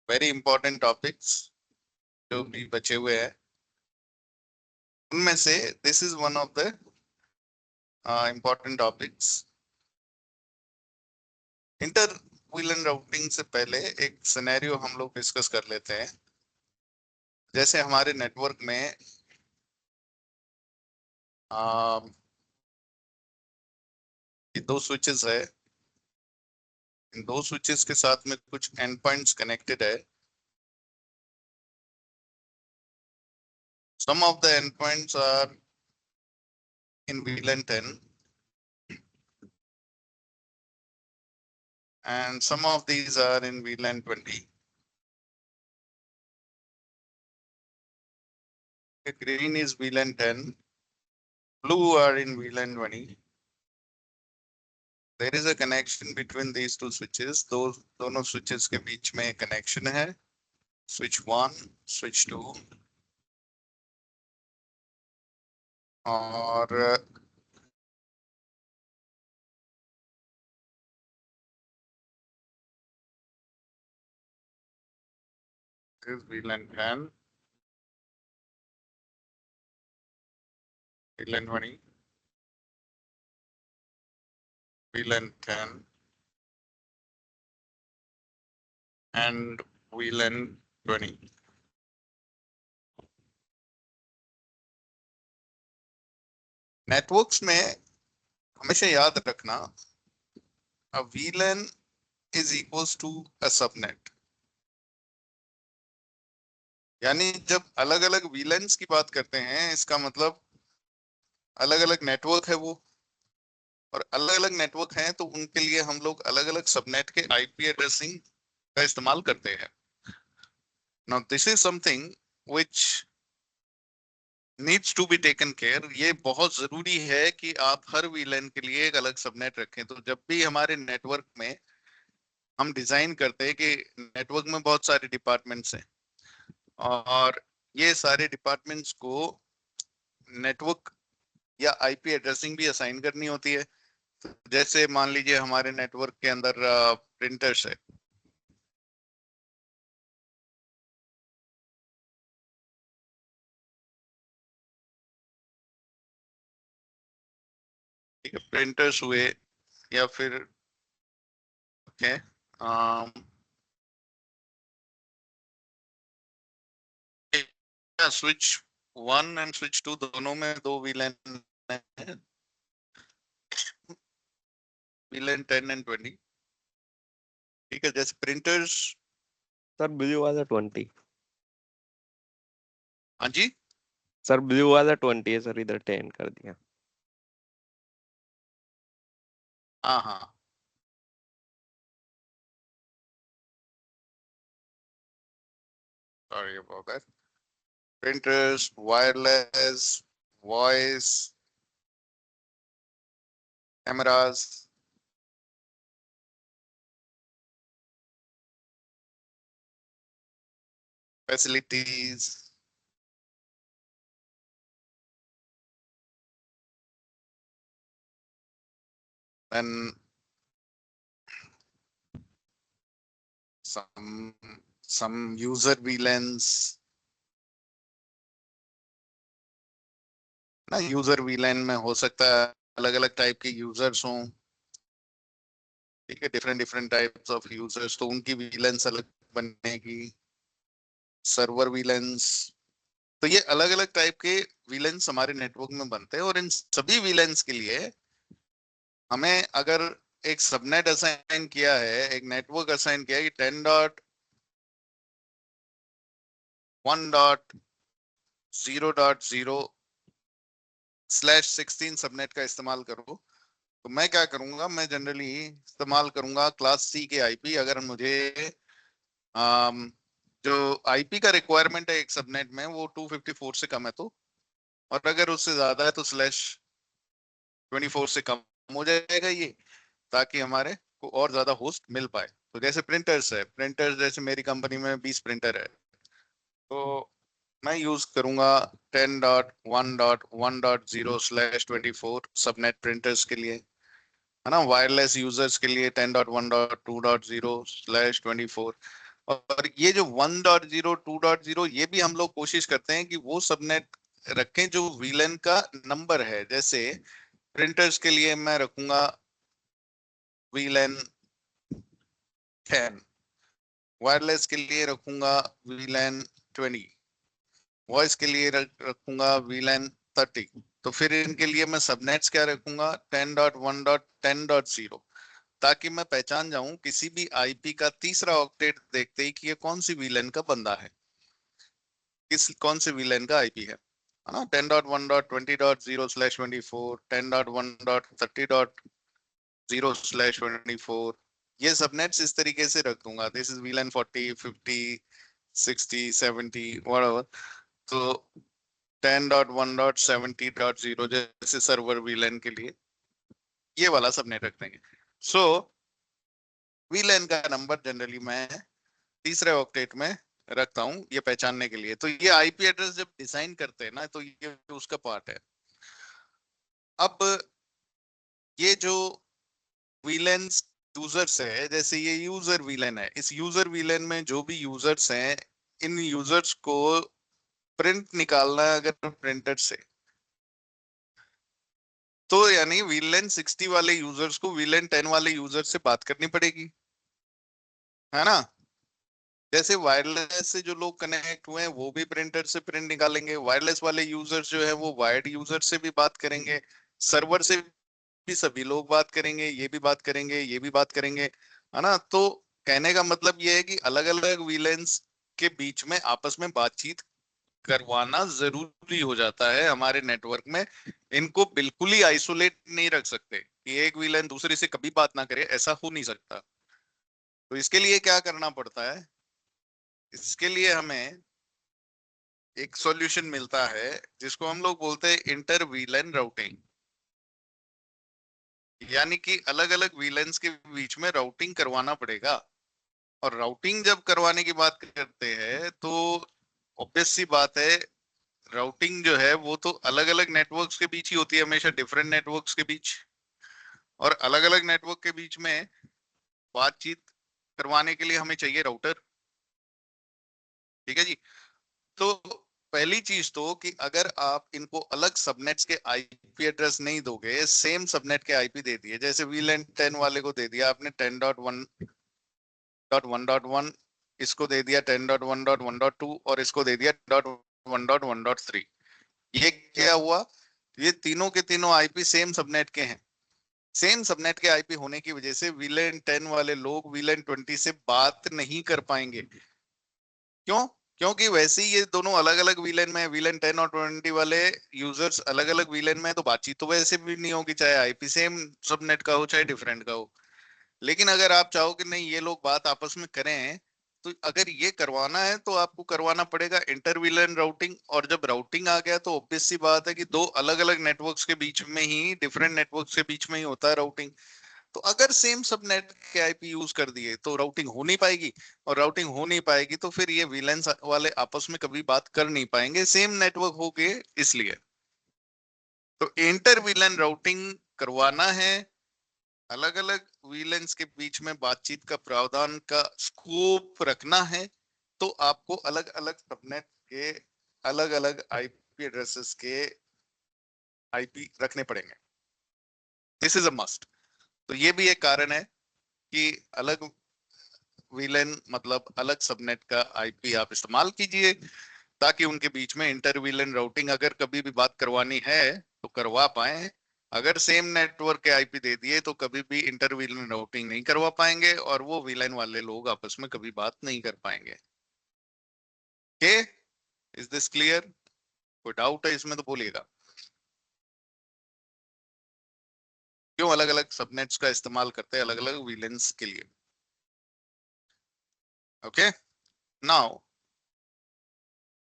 Very important topics जो भी बचे हुए हैं, उनमें से this is one of the important topics. Inter villain routing से पहले एक सिनेरियो हम लोग डिस्कस कर लेते हैं। जैसे हमारे नेटवर्क में ये दो स्विचेस है, इन दो स्विचेस के साथ में कुछ एंड पॉइंट्स कनेक्टेड है। Some of the endpoints are in VLAN 10 and some of these are in VLAN 20. The green is VLAN 10, blue are in VLAN 20. There is a connection between these two switches. Those दोनों switches के बीच में connection है. Switch 1, switch 2 और is VLAN 10, VLAN 20, VLAN 10 and VLAN 20. Networks में हमेशा याद रखना a VLAN is equals to a subnet. यानी जब अलग अलग VLANs की बात करते हैं, इसका मतलब अलग अलग नेटवर्क है वो, और अलग अलग नेटवर्क हैं तो उनके लिए हम लोग अलग अलग सबनेट के आईपी एड्रेसिंग का इस्तेमाल करते हैं। Now this is something which needs to be taken care. ये बहुत जरूरी है कि आप हर VLAN के लिए एक अलग सबनेट रखें। तो जब भी हमारे नेटवर्क में हम डिजाइन करते हैं कि नेटवर्क में बहुत सारे डिपार्टमेंट्स हैं और ये सारे डिपार्टमेंट्स को नेटवर्क या आईपी एड्रेसिंग भी असाइन करनी होती है। जैसे मान लीजिए हमारे नेटवर्क के अंदर प्रिंटर्स है, ठीक है, प्रिंटर्स हुए या फिर ओके स्विच 1 एंड स्विच 2 दोनों में दो VLAN है, VLAN 10 एंड 20। ठीक है, जैसे प्रिंटर्स। सर ब्लू वाला 20। हाँ जी, सर ब्लू वाला 20 है सर, इधर 10 कर दिया। हाँ हाँ, sorry about that. Printers, wireless, voice, cameras, facilities, then some user VLANs ना। यूजर VLAN में हो सकता है अलग अलग टाइप के यूजर्स हों, ठीक है, different different types of users, तो उनकी VLANs अलग बनेगी। सर्वर VLANs, तो ये अलग अलग टाइप के VLANs हमारे नेटवर्क में बनते हैं और इन सभी VLANs के लिए हमें अगर एक सबनेट असाइन किया है, एक नेटवर्क असाइन किया है कि 10.1.0.0/16 सबनेट का इस्तेमाल करो, तो मैं क्या करूंगा, मैं जनरली इस्तेमाल करूंगा क्लास सी के आईपी। अगर मुझे आम, जो आईपी का रिक्वायरमेंट है एक सबनेट में वो 254 से कम है तो, और अगर उससे ज्यादा है तो /24 से कम हो जाएगा ये, ताकि हमारे को और ज्यादा होस्ट मिल पाए। तो जैसे प्रिंटर्स है, प्रिंटर्स जैसे मेरी कंपनी में 20 प्रिंटर है, तो मैं यूज करूंगा 10.1.1.0/24 सबनेट प्रिंटर्स के लिए, है ना। वायरलेस यूजर्स के लिए 10.1.2.0/24, और ये जो 1.0 2.0 ये भी हम लोग कोशिश करते हैं कि वो सबनेट रखें जो वीलन का नंबर है। जैसे प्रिंटर्स के लिए मैं रखूंगा वीलन 10, वायरलेस के लिए रखूंगा वीलन 20, वॉइस के लिए रखूंगा वीलन 30। तो फिर इनके लिए मैं सबनेट्स क्या रखूंगा 10.1.10.0, ताकि मैं पहचान जाऊं किसी भी आईपी का तीसरा ऑक्टेट देखते ही कि ये कौन सी वीलन का बंदा है, कौन से वीलन का आईपी है ना। 10.1.20.0/24, 10.1.30.0/24, ये सबनेट्स इस तरीके से रख दूंगा। This is VLAN 40, 50, 60, 70 whatever. तो 10.1.70.0 जैसे सर्वर वीलन के लिए ये वाला सबनेट रख देंगे। सो वीलन का नंबर जनरली मैं तीसरे ऑक्टेट में रखता हूं ये पहचानने के लिए। तो ये आईपी एड्रेस जब डिजाइन करते हैं ना तो ये उसका पार्ट है। अब ये जो वीलेंस यूजर्स है, जैसे ये यूजर वीलन है, इस यूजर वीलन में जो भी यूजर्स हैं, इन यूजर्स को प्रिंट निकालना है अगर प्रिंटर से, तो यानी वीलन 60 वाले यूजर्स को वीलन 10 वाले यूजर से बात करनी पड़ेगी, है ना। जैसे वायरलेस से जो लोग कनेक्ट हुए हैं वो भी प्रिंटर से प्रिंट निकालेंगे, वायरलेस वाले यूजर्स जो है वो वायर्ड यूजर से भी बात करेंगे, सर्वर से भी सभी लोग बात करेंगे, ये भी बात करेंगे, ये भी बात करेंगे, है ना। तो कहने का मतलब ये है कि अलग अलग वीलेंस के बीच में आपस में बातचीत करवाना जरूरी हो जाता है हमारे नेटवर्क में। इनको बिल्कुल ही आइसोलेट नहीं रख सकते कि एक वीलन दूसरे से कभी बात ना करे, ऐसा हो नहीं सकता। तो इसके लिए क्या करना पड़ता है, इसके लिए हमें एक सॉल्यूशन मिलता है जिसको हम लोग बोलते हैं इंटर वीलन राउटिंग। यानी कि अलग अलग वीलेंस के बीच में राउटिंग करवाना पड़ेगा। और राउटिंग जब करवाने की बात करते हैं तो ऑब्वियस सी बात है, राउटिंग जो है वो तो अलग अलग नेटवर्क्स के बीच ही होती है, हमेशा डिफरेंट नेटवर्क्स के बीच। और अलग अलग नेटवर्क के बीच में बातचीत करवाने के लिए हमें चाहिए राउटर। ठीक है जी। तो पहली चीज तो कि अगर आप इनको अलग सबनेट्स के आईपी एड्रेस नहीं दोगे, सेम सबनेट के आईपी दे दिए, जैसे वीलन 10 वाले को दे दिया आपने 10.1.1.1, इसको दे दिया 10.1.1.2 और इसको दे दिया 1.1.3। ये क्या हुआ, ये तीनों के तीनों आईपी सेम सबनेट के हैं। सेम सबनेट के आईपी होने की वजह से वीलन 10 वाले लोग वीलन 20 से बात नहीं कर पाएंगे। क्यों? क्योंकि वैसे ही ये दोनों अलग अलग वीलन में, वीलन 10 और 20 वाले यूजर्स अलग अलग वीलन में, तो बातचीत तो वैसे भी नहीं होगी, चाहे आईपी सेम सबनेट का हो चाहे डिफरेंट का हो। लेकिन अगर आप चाहो कि नहीं ये लोग बात आपस में करें, तो अगर ये करवाना है तो आपको करवाना पड़ेगा इंटर वीलन राउटिंग। और जब राउटिंग आ गया तो ऑब्वियस सी बात है कि दो अलग अलग नेटवर्क्स के बीच में ही, डिफरेंट नेटवर्क्स के बीच में ही होता है राउटिंग। तो अगर सेम सब नेट के आईपी यूज कर दिए तो राउटिंग हो नहीं पाएगी, और राउटिंग हो नहीं पाएगी तो फिर ये वीलेंस वाले आपस में कभी बात कर नहीं पाएंगे, सेम नेटवर्क हो गए इसलिए। तो इंटर वीलन राउटिंग करवाना है, अलग अलग वीलेंस के बीच में बातचीत का प्रावधान का स्कोप रखना है, तो आपको अलग अलग सबनेट के अलग अलग आईपी एड्रेसेस के आईपी रखने पड़ेंगे। This is a must. तो ये भी एक कारण है कि अलग वीलन मतलब अलग सबनेट का आईपी आप इस्तेमाल कीजिए, ताकि उनके बीच में इंटर वीलन राउटिंग अगर कभी भी बात करवानी है तो करवा पाए। अगर सेम नेटवर्क के आईपी दे दिए तो कभी भी इंटर वीलन राउटिंग नहीं करवा पाएंगे और वो वीलन वाले लोग आपस में कभी बात नहीं कर पाएंगे। Okay, is this clear? कोई डाउट है इसमें तो बोलिएगा। क्यों अलग अलग सबनेट्स का इस्तेमाल करते हैं अलग अलग वीलेंस के लिए? Okay, now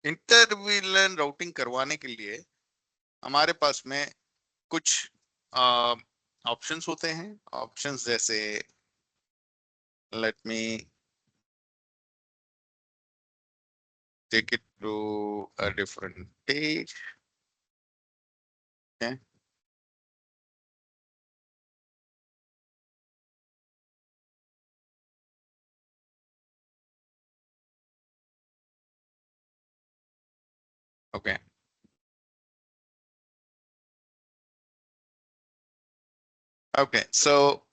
inter VLAN routing करवाने के लिए हमारे पास में कुछ ऑप्शंस होते हैं। ऑप्शंस जैसे, let me take it to a different page. Okay okay so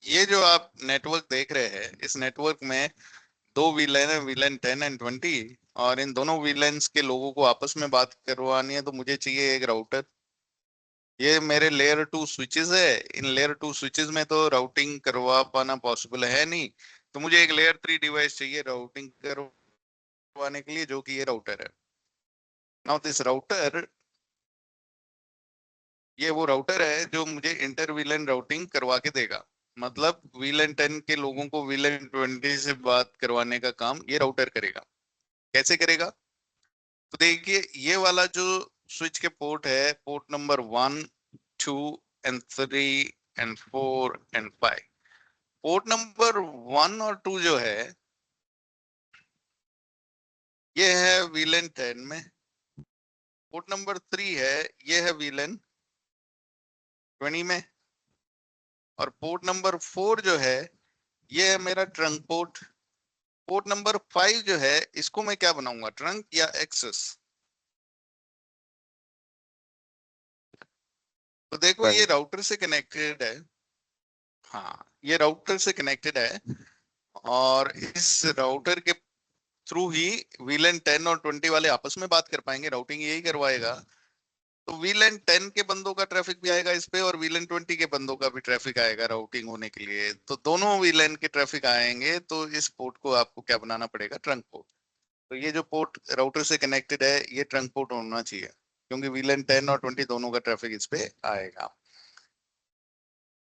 ये जो आप नेटवर्क देख रहे हैं, इस नेटवर्क में दो वीलन है, वीलन 10 एंड 20, और इन दोनों वीलेंस के लोगों को आपस में बात करवानी है, तो मुझे चाहिए एक राउटर। ये मेरे लेयर 2 स्विचेस है, इन लेयर 2 स्विचेस में तो राउटिंग करवा पाना पॉसिबल है नहीं, तो मुझे एक लेयर 3 डिवाइस चाहिए राउटिंग करवाने के लिए, जो कि ये राउटर है। नाउ दिस राउटर, ये वो राउटर है जो मुझे इंटर वीलन राउटिंग करवा के देगा। मतलब वीलन 10 के लोगों को वीलन 20 से बात करवाने का काम ये राउटर करेगा। कैसे करेगा? तो देखिए, ये वाला जो स्विच के पोर्ट है, port number 1, 2 and 3 and 4 and 5, port number 1 और 2 जो है, ये है वीलन 10 में। पोर्ट नंबर 3 है, ये है वीलन 20 में। और पोर्ट नंबर 4 जो है, ये है मेरा ट्रंक पोर्ट। पोर्ट नंबर 5 जो है, इसको मैं क्या बनाऊंगा, ट्रंक या एक्सेस? तो देखो, ये ट्रंक। राउटर से कनेक्टेड है। हाँ, ये राउटर से कनेक्टेड है, और इस राउटर के थ्रू ही वीलन 10 और 20 वाले आपस में बात कर पाएंगे, राउटिंग यही करवाएगा। तो वीलन 10 के बंदों का ट्रैफिक भी आएगा इस पे, और वीलन 20 के बंदों का भी ट्रैफिक आएगा राउटिंग होने के लिए। तो दोनों वीलन के ट्रैफिक आएंगे, तो इस पोर्ट को आपको क्या बनाना पड़ेगा, ट्रंक पोर्ट। तो ये जो पोर्ट राउटर से कनेक्टेड है, ये ट्रंक पोर्ट होना चाहिए, क्योंकि वीलन 10 और 20 दोनों का ट्रैफिक इस पे आएगा।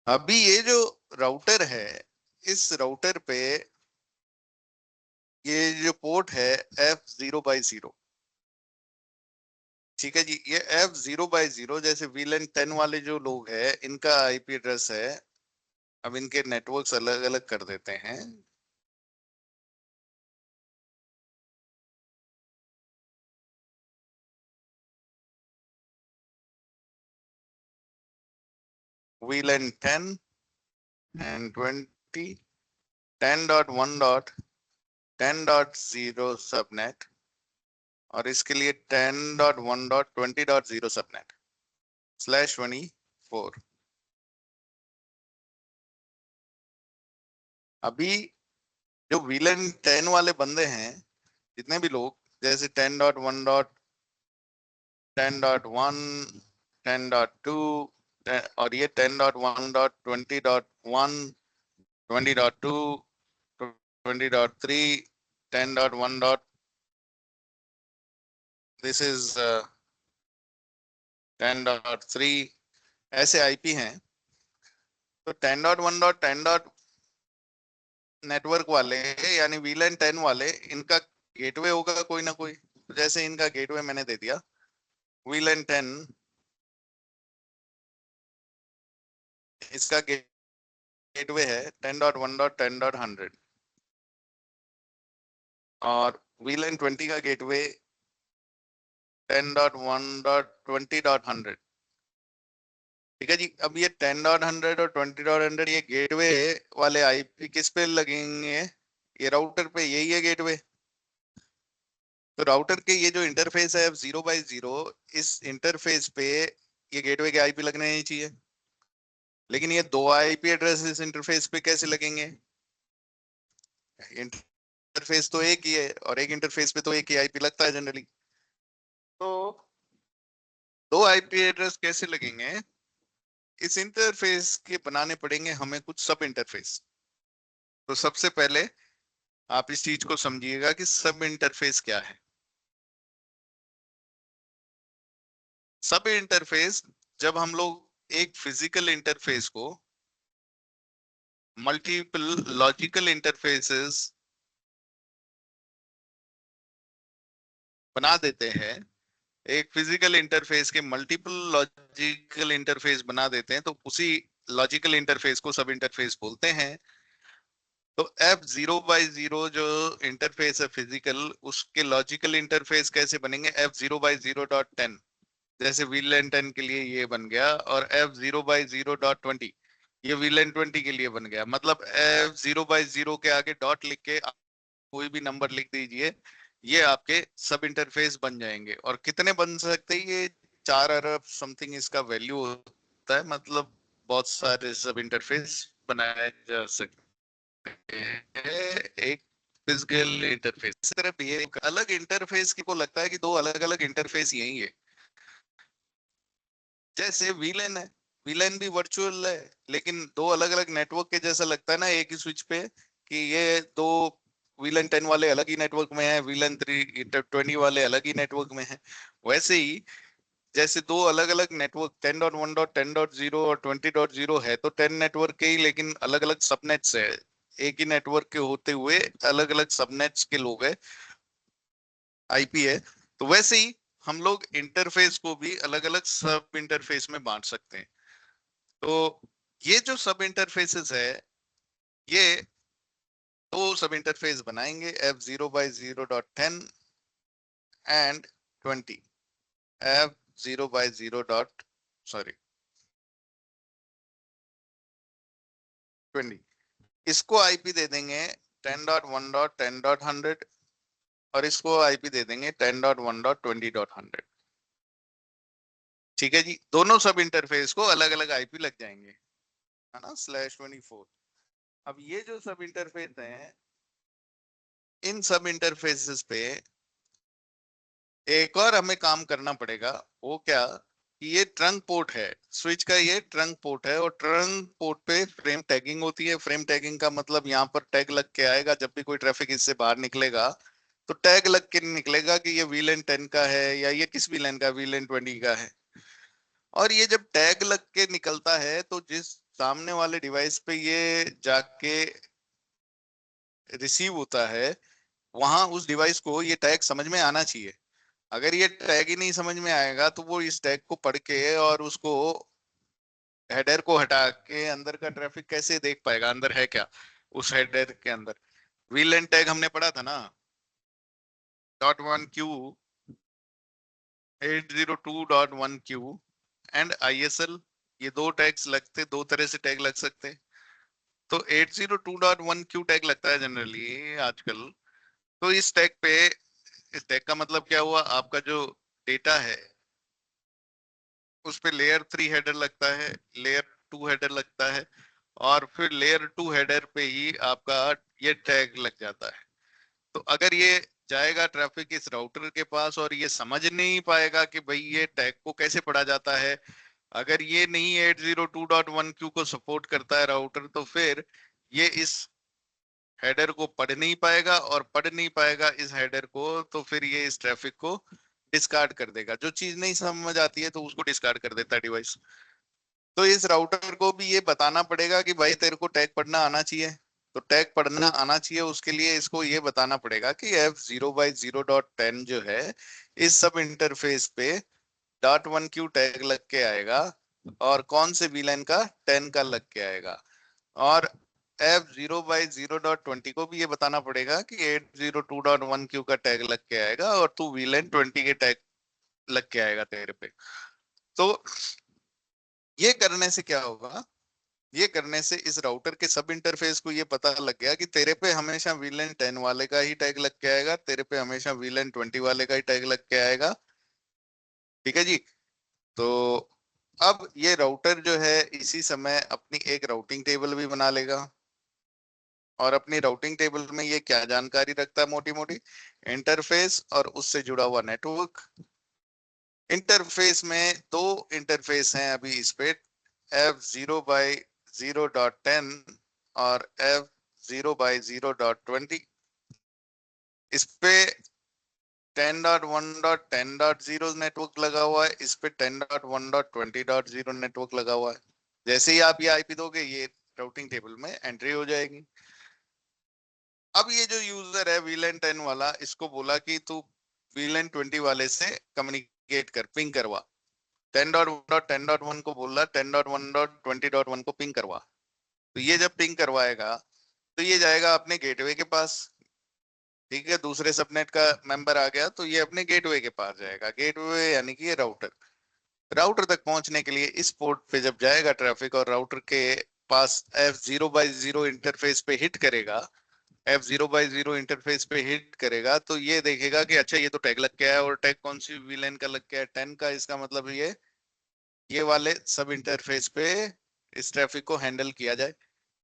अभी ये जो राउटर है, इस राउटर पे ये जो पोर्ट है F0/0, ठीक है जी। ये F0/0 जैसे वीलन 10 वाले जो लोग हैं, इनका आईपी एड्रेस है। अब इनके नेटवर्क्स अलग अलग कर देते हैं। वीलन 10 एंड 20, 10.1.10.0 सबनेट, और इसके लिए 10.1.20.0 सबनेट /24। अभी जो वीलन 10 वाले बंदे हैं, जितने भी लोग, जैसे 10.1.10.1, 10.2, और ये 10.1.20.1, 20.2, 20.3, 10.1 दिस इज 10.3, ऐसे आईपी हैं। तो 10.1.10 नेटवर्क वाले, यानी वीलन 10 वाले, इनका गेटवे होगा कोई ना कोई। जैसे इनका गेटवे मैंने दे दिया, वीलन 10, इसका गेटवे है 10.1.10.100, और वीलन 20 का गेटवे 10.1.20.100। ठीक है जी। अब ये 10.100 और 20.100, ये गेटवे वाले आईपी किस पे लगेंगे, ये राउटर पे, यही है गेटवे। तो राउटर के ये जो इंटरफेस है F0/0, इस इंटरफेस पे ये गेटवे के आईपी लगने ही चाहिए। लेकिन ये दो आईपी एड्रेस इस इंटरफेस पे कैसे लगेंगे? इंटरफेस तो एक ही है, और एक इंटरफेस पे तो एक ही आईपी लगता है जनरली। तो दो आईपी एड्रेस कैसे लगेंगे? इस इंटरफेस के बनाने पड़ेंगे हमें कुछ सब इंटरफेस। तो सबसे पहले आप इस चीज को समझिएगा कि सब इंटरफेस क्या है। सब इंटरफेस, जब हम लोग एक फिजिकल इंटरफेस को मल्टीपल लॉजिकल इंटरफेसेस बना देते हैं, एक फिजिकल इंटरफेस के मल्टीपल लॉजिकल इंटरफेस बना देते हैं, तो उसी लॉजिकल इंटरफेस को सब इंटरफेस बोलते हैं। तो F0/0 जो इंटरफेस है फिजिकल, उसके लॉजिकल इंटरफेस कैसे बनेंगे, F0/0.10, जैसे वीलन 10 के लिए ये बन गया, और F0/0.20 ये वीलन 20 के लिए बन गया। मतलब F0/0 के आगे डॉट लिख के आप कोई भी नंबर लिख दीजिए, ये आपके सब इंटरफेस बन जाएंगे। और कितने बन सकते हैं ये? 4 अरब समथिंग इसका वैल्यू होता है, मतलब बहुत सारे सब इंटरफेस बनाए जा सकते हैं एक फिजिकल इंटरफेस। इस तरह भी एक अलग इंटरफेस की को लगता है कि दो अलग अलग इंटरफेस यही है। जैसे वीलैन है, वीलैन भी वर्चुअल है लेकिन दो अलग अलग नेटवर्क के जैसा लगता है ना एक ही स्विच पे, कि ये दो वीलन 10 वाले अलग ही नेटवर्क में है, वीलन 320 वाले अलग ही नेटवर्क में है। वैसे ही जैसे दो अलग अलग नेटवर्क 10.1.10.0 और 20.0 है तो 10 नेटवर्क के ही लेकिन अलग अलग सबनेट्स है, एक ही नेटवर्क के होते हुए अलग अलग सबनेट्स के लोग है, आईपी है। तो वैसे ही हम लोग इंटरफेस को भी अलग अलग सब इंटरफेस में बांट सकते हैं। तो ये जो सब इंटरफेसेस है, ये दो सब इंटरफेस बनाएंगे, F0/0.10 and 20, F0/0 dot sorry 20। इसको आईपी दे देंगे 10.1.10.100 और इसको आईपी दे देंगे 10.1.20.100। ठीक है जी, दोनों सब इंटरफेस को अलग अलग आईपी लग जाएंगे, है ना, /24। अब ये जो सब इंटरफेस हैं, इन सब इंटरफेसेस पे एक और हमें काम करना पड़ेगा। वो क्या कि ये ट्रंक पोर्ट है, स्विच का ये ट्रंक पोर्ट है और ट्रंक पोर्ट पे फ्रेम टैगिंग होती है। फ्रेम टैगिंग का मतलब यहाँ पर टैग लग के आएगा, जब भी कोई ट्रैफिक इससे बाहर निकलेगा तो टैग लग के निकलेगा कि ये वीलेन 10 का है या ये किस वीलेन का, वीलेन 20 का है। और ये जब टैग लग के निकलता है तो जिस सामने वाले डिवाइस पे ये जाके रिसीव होता है, वहां उस डिवाइस को ये टैग समझ में आना चाहिए। अगर ये टैग ही नहीं समझ में आएगा तो वो इस टैग को पढ़ के और उसको हेडर को हटा के अंदर का ट्रैफिक कैसे देख पाएगा, अंदर है क्या उस हेडर के अंदर। वीलेन टैग हमने पढ़ा था ना, .1q 802.1q एंड ISL, ये दो टैग्स लगते, दो तरह से टैग लग सकते। तो 802.1q टैग लगता है जनरली आजकल। तो इस टैग पे, इस टैग का मतलब क्या हुआ, आपका जो डेटा है उस पे लेयर 3 हेडर लगता है, लेयर 2 हेडर लगता है और फिर लेयर 2 हेडर पे ही आपका ये टैग लग जाता है। तो अगर ये जाएगा ट्रैफिक इस राउटर के पास और ये समझ नहीं पाएगा कि भाई ये टैग को कैसे पढ़ा जाता है, अगर ये नहीं 802.1q को सपोर्ट करता है राउटर, तो फिर ये इस हेडर को पढ़ नहीं पाएगा और पढ़ नहीं पाएगा इस हेडर को, तो फिर ये इस ट्रैफिक को डिस्कार्ड कर देगा। जो चीज नहीं समझ आती है तो उसको डिस्कार्ड कर देता है डिवाइस। तो इस राउटर को भी ये बताना पड़ेगा कि भाई तेरे को टैग पढ़ना आना चाहिए। तो टैग पढ़ना आना चाहिए, उसके लिए इसको ये बताना पड़ेगा कि F0/0.10 जो है इस सब इंटरफेस पे .1q टैग लग के आएगा और कौन से वीलैन का 10 का लग के आएगा। और F0/0.20 को भी ये बताना पड़ेगा कि 802.1q का टैग लग के आएगा और तू वीलैन 20 के टैग लग के आएगा तेरे पे। तो ये करने से क्या होगा, ये करने से इस राउटर के सब इंटरफेस को ये पता लग गया कि तेरे पे हमेशा वीलन 10 वाले का ही टैग लग के आएगा, तेरे पे हमेशा वीलन 20 वाले का ही टैग लग के आएगा। ठीक है जी। तो अब ये राउटर जो है इसी समय अपनी एक राउटिंग टेबल भी बना लेगा। और अपनी राउटिंग टेबल में ये क्या जानकारी रखता है, मोटी मोटी इंटरफेस और उससे जुड़ा हुआ नेटवर्क। इंटरफेस में दो इंटरफेस हैं अभी इस पे, F0/0.10 और F0/0.20। इस पे 10.1.10.0 नेटवर्क लगा हुआ है, इस पे 10.1.20.0 नेटवर्क लगा हुआ है। जैसे ही आप ये आईपी दोगे ये राउटिंग टेबल में एंट्री हो जाएगी। अब ये जो यूजर है वीलन 10 वाला, इसको बोला कि तू वीलन 20 वाले से कम्युनिकेट कर, पिंग करवा। 10.1.10.1 को बोल रहा, 10.1.20.1 को पिंग करवा। तो ये जब पिंग करवाएगा तो ये जाएगा अपने गेटवे के पास। ठीक है, दूसरे सबनेट का मेंबर आ गया तो ये अपने गेटवे के पास जाएगा। गेटवे यानी कि ये राउटर, राउटर तक पहुंचने के लिए इस पोर्ट पे जब जाएगा ट्रैफिक और राउटर के पास F0/0 इंटरफेस पे हिट करेगा, F0/0 इंटरफेस पे हिट करेगा तो ये देखेगा कि अच्छा ये तो टैग लग गया है, और टैग कौन सी वीलाइन का लग गया है, 10 का। इसका मतलब ये वाले सब इंटरफेस पे इस ट्रैफिक को हैंडल किया जाए।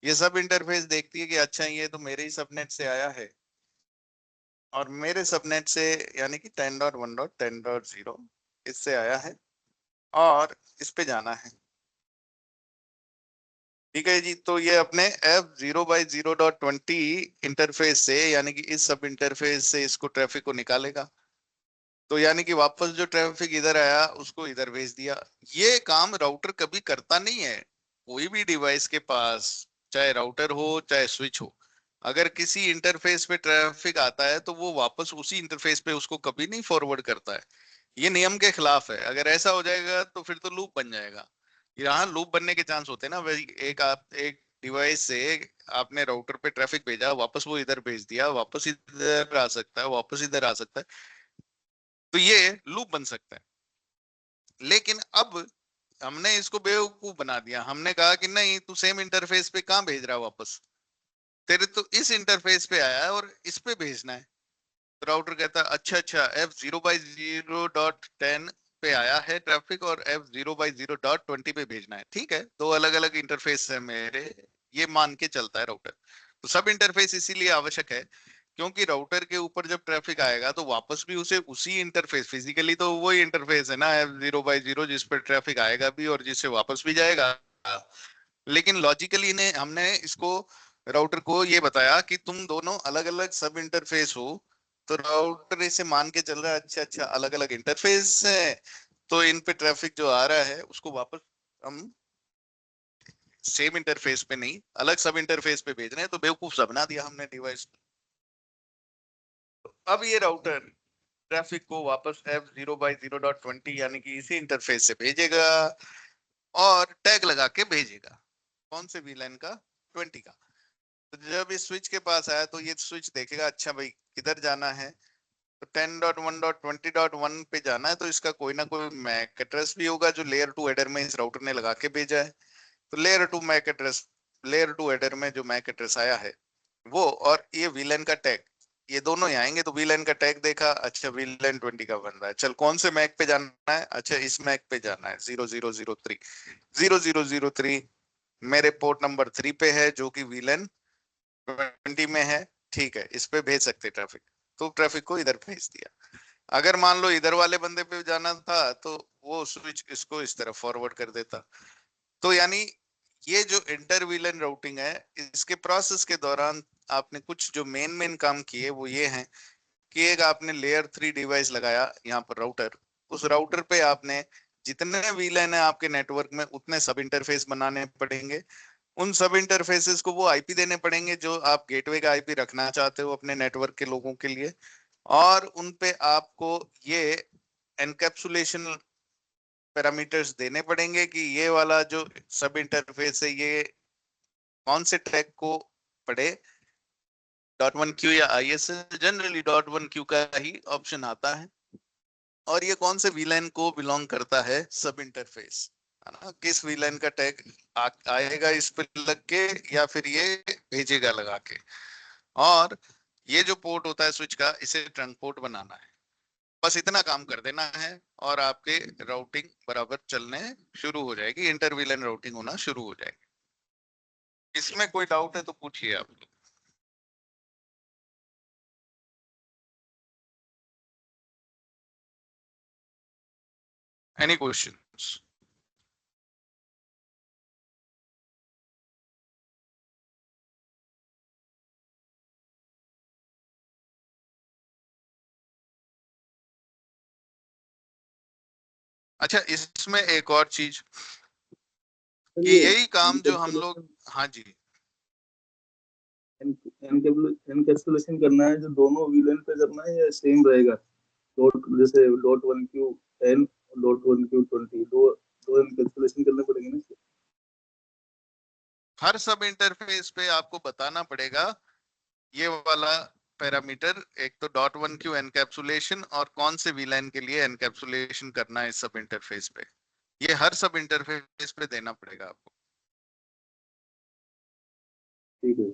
ये सब इंटरफेस देखती है कि अच्छा ये तो मेरे ही सबनेट से आया है, और मेरे सबनेट से यानी कि 10.1.10.0 इससे आया है और इस पे जाना है। ठीक है जी, तो ये अपने F0/0.20 इंटरफेस से यानी कि इस सब इंटरफेस से इसको ट्रैफिक को निकालेगा। तो यानी कि वापस जो ट्रैफिक इधर आया उसको इधर भेज दिया। ये काम राउटर कभी करता नहीं है। कोई भी डिवाइस के पास, चाहे राउटर हो चाहे स्विच हो, अगर किसी इंटरफेस पे ट्रैफिक आता है तो वो वापस उसी इंटरफेस पे उसको कभी नहीं फॉरवर्ड करता है। ये नियम के खिलाफ है। अगर ऐसा हो जाएगा तो फिर तो लूप बन जाएगा। यहाँ लूप बनने के चांस होते हैं ना भाई। एक डिवाइस से आपने राउटर पे ट्रैफिक भेजा, वापस वो इधर भेज दिया, वापस इधर आ सकता है, वापस इधर आ सकता है, तो ये लूप बन सकता है। लेकिन अब हमने इसको बेवकूफ बना दिया। हमने कहा कि नहीं, तू सेम इंटरफेस पे कहाँ भेज रहा है वापस, तेरे तो इस इंटरफेस पे आया है और इस पे भेजना है। तो राउटर कहता है अच्छा अच्छा, F0/0.10 पे आया है ट्रैफिक और F0/0.20 पे भेजना है। ठीक है, दो अलग अलग इंटरफेस है मेरे, ये मान के चलता है राउटर। तो सब इंटरफेस इसीलिए आवश्यक है क्योंकि राउटर के ऊपर जब ट्रैफिक आएगा तो वापस भी उसे उसी इंटरफेस, फिजिकली तो वही इंटरफेस है ना F0/0 जिस पर ट्रैफिक आएगा भी और जिससे वापस भी जाएगा। लेकिन लॉजिकली ने हमने इसको, राउटर को ये बताया कि तुम दोनों अलग अलग सब इंटरफेस हो। तो राउटर इसे मान के चल रहा है अच्छा अच्छा अलग अलग इंटरफेस है, तो इन पे ट्रैफिक जो आ रहा है उसको वापस हम सेम इंटरफेस पे नहीं अलग सब इंटरफेस पे भेज रहे हैं। तो बेवकूफ सा बना दिया हमने डिवाइस। अब ये राउटर ट्रैफिक को वापस F0/0.20 यानी कि इसी इंटरफेस से भेजेगा और टैग लगा के भेजेगा। कौन से वीलाइन का? 20 का। तो जब इस स्विच के पास आया तो ये स्विच देखेगा अच्छा भाई किधर जाना है, तो 10.1.20.1 पे जाना है, तो इसका कोई ना कोई मैक एड्रेस भी होगा जो लेयर 2 हेडर में इस राउटर ने लगा के भेजा है। तो लेयर 2 हेडर में जो मैक एड्रेस आया है वो, और ये वीलन का टैग, ये दोनों ही आएंगे। तो वीलन का टैग देखा, अच्छा वीलन 20 का बन रहा है, चल कौन से मैक पे जाना है, अच्छा इस मैक पे जाना है 0003। 0003 मेरे पोर्ट नंबर 3 पे है जो कि वीलन 20 में है। ठीक है, इस पे भेज सकते ट्रैफिक। तो ट्रैफिक को इधर भेज दिया। अगर मान लो इधर वाले बंदे पे जाना था तो वो स्विच इसको इस तरफ फॉरवर्ड कर देता। तो यानी ये जो इंटर वीलन राउटिंग है, इसके प्रोसेस के दौरान आपने कुछ जो मेन मेन काम किए वो ये हैं कि एक आपने लेयर 3 डिवाइस लगाया यहाँ पर राउटर। उस राउटर पे आपने जितने वीलन है आपके नेटवर्क में उतने सब इंटरफेस बनाने पड़ेंगे। उन सब इंटरफेसेस को वो आईपी देने पड़ेंगे जो आप गेटवे का आईपी रखना चाहते हो अपने नेटवर्क के लोगों के लिए। और उन पे आपको ये एनकैप्सुलेशन पैरामीटर्स देने पड़ेंगे कि ये वाला जो सब इंटरफेस है ये कौन से टैग को पढ़े। .1q या ISL, जनरली .1q का ही ऑप्शन आता है। और ये कौन से वीलाइन को बिलोंग करता है, सब इंटरफेस, है ना, किस वीलाइन का टैग आएगा इस पे लग के या फिर ये भेजेगा लगा के। और ये जो पोर्ट होता है स्विच का, इसे ट्रंक पोर्ट बनाना है। बस इतना काम कर देना है और आपके राउटिंग बराबर चलने शुरू हो जाएगी, इंटर वीलाइन राउटिंग होना शुरू हो जाएगी। इसमें कोई डाउट है तो पूछिए आप। Any questions? अच्छा, इसमें एक और चीज सर कि ये यही काम जो हम लोग, एनकैप्सुलेशन हाँ जी, एनकैप्सुलेशन करना है जो दोनों विलेन पे करना है या सेम रहेगा? डॉट जैसे .1q10 .1q20 दो दो एनकैप्सुलेशन करने पड़ेंगे ना? हर सब इंटरफेस पे आपको बताना पड़ेगा ये वाला पैरामीटर, एक तो .1q एनकैप्सुलेशन और कौन से वीलाइन के लिए एनकैप्सुलेशन करना है इस सब इंटरफेस पे, ये हर सब इंटरफेस पे देना पड़ेगा आपको। ठीक है।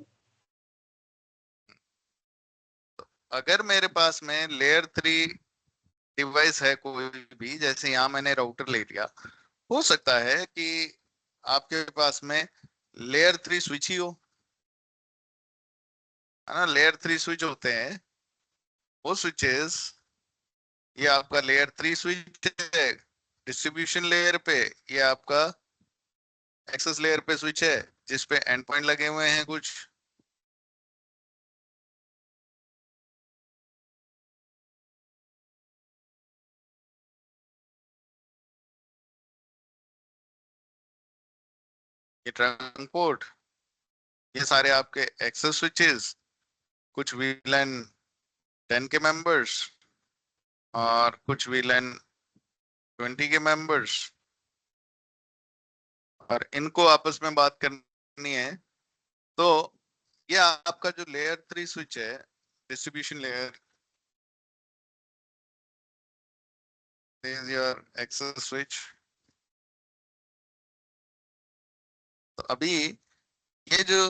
अगर मेरे पास में लेयर 3 डिवाइस है कोई भी, जैसे यहाँ मैंने राउटर ले लिया, हो सकता है कि आपके पास में लेयर 3 स्विच ही हो, है ना। लेयर 3 स्विच होते हैं, वो स्विचेस, ये आपका लेयर 3 स्विच है डिस्ट्रीब्यूशन लेयर पे, ये आपका एक्सेस लेयर पे स्विच है जिसपे एंड पॉइंट लगे हुए हैं कुछ। ये ट्रंक पोर्ट, ये सारे आपके एक्सेस स्विचेस, कुछ वीलैन 10 के मेंबर्स और कुछ वीलैन 20 के मेंबर्स, और इनको आपस में बात करनी है। तो ये आपका जो लेयर 3 स्विच है distribution layer, is your access switch. तो अभी ये जो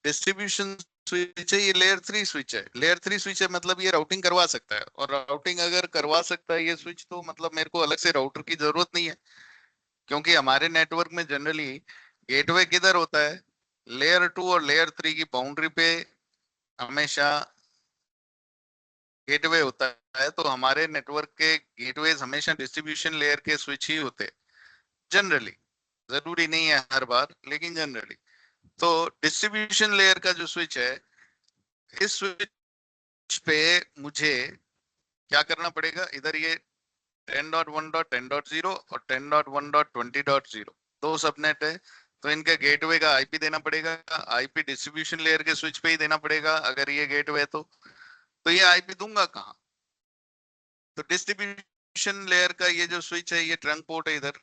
डिस्ट्रीब्यूशन स्विच है, ये लेयर 3 स्विच है। लेयर 3 स्विच है मतलब ये राउटिंग करवा सकता है, और राउटिंग अगर करवा सकता है ये स्विच, तो मतलब मेरे को अलग से राउटर की जरूरत नहीं है, क्योंकि हमारे नेटवर्क में जनरली गेटवे किधर होता है, लेयर 2 और लेयर 3 की बाउंड्री पे हमेशा गेटवे होता है। तो हमारे नेटवर्क के गेटवेज हमेशा डिस्ट्रीब्यूशन लेयर के स्विच ही होते हैं जनरली, जरूरी नहीं है हर बार, लेकिन जनरली। तो डिस्ट्रीब्यूशन लेयर का जो स्विच है, इस स्विच पे मुझे क्या करना पड़ेगा, इधर ये 10.1.10.0 और 10.1.20.0 दो सबनेट है, तो इनके गेटवे का आईपी देना पड़ेगा। आईपी डिस्ट्रीब्यूशन लेयर के स्विच पे ही देना पड़ेगा अगर ये गेटवे है तो ये आईपी दूंगा कहाँ। तो डिस्ट्रीब्यूशन लेयर का ये जो स्विच है, ये ट्रंक पोर्ट है, इधर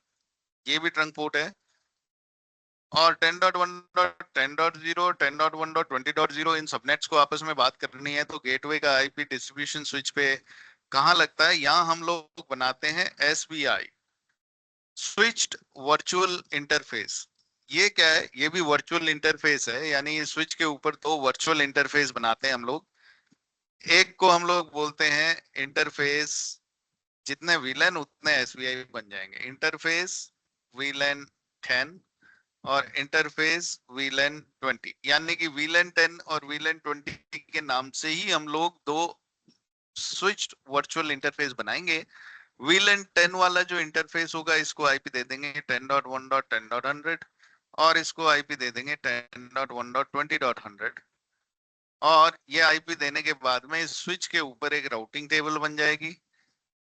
ये भी ट्रंक पोर्ट है, और 10.1.10.0 10.1.20.0 इन सबनेट्स को आपस में बात करनी है। तो गेटवे का आईपी डिस्ट्रीब्यूशन स्विच पे कहाँ लगता है, यहाँ हम लोग बनाते हैं एसवीआई, स्विच्ड वर्चुअल इंटरफेस। ये क्या है, ये भी वर्चुअल इंटरफेस है, यानी इस स्विच के ऊपर दो वर्चुअल इंटरफेस बनाते हैं हम लोग। एक को हम लोग बोलते हैं इंटरफेस, जितने वीलैन उतने एसवीआई बन जाएंगे, इंटरफेस वीलैन 10 और इंटरफेस वीलैन 20, यानी कि वीलैन 10 और वीलैन 20 के नाम से ही हम लोग दो स्विच्ड वर्चुअल इंटरफेस बनाएंगे। वीलैन 10 वाला जो इंटरफेस होगा, इसको आईपी दे देंगे 10.1.10.100 और इसको आईपी दे देंगे 10.1.20.100। और ये आईपी देने के बाद में इस स्विच के ऊपर एक राउटिंग टेबल बन जाएगी,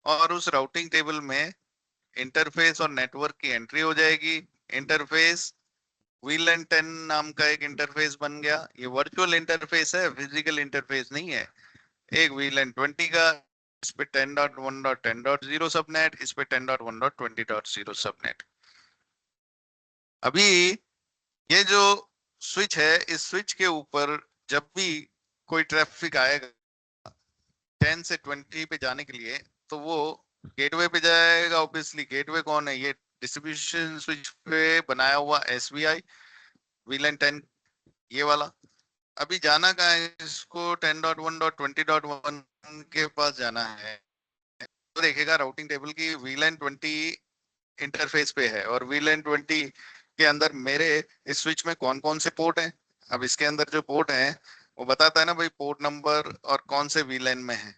और उस राउटिंग टेबल में इंटरफेस और नेटवर्क की एंट्री हो जाएगी। इंटरफेस वीलैन 10 नाम का एक इंटरफेस बन गया, ये वर्चुअल इंटरफेस है, फिजिकल इंटरफेस नहीं है। एक वीलैन 20 का, इस पे 10.1.10.0 सबनेट, इस पे 10.1.20.0 सबनेट। अभी ये जो स्विच है, इस स्विच के ऊपर जब भी कोई ट्रैफिक आएगा 10 से 20 पे जाने के लिए, तो वो गेटवे पे जाएगा। ऑब्वियसली गेटवे कौन है, ये डिस्ट्रीब्यूशन स्विच पे बनाया हुआ एसवीआई वीलैन 10, ये वाला। अभी जाना कहाँ है इसको, 10.1.20.1 के पास जाना है। तो देखेगा राउटिंग टेबल की वीलैन 20 इंटरफेस पे है, और वीलैन 20 के अंदर मेरे इस स्विच में कौन कौन से पोर्ट हैं। अब इसके अंदर जो पोर्ट हैं वो बताता है ना भाई, पोर्ट नंबर और कौन से वीलैन में है।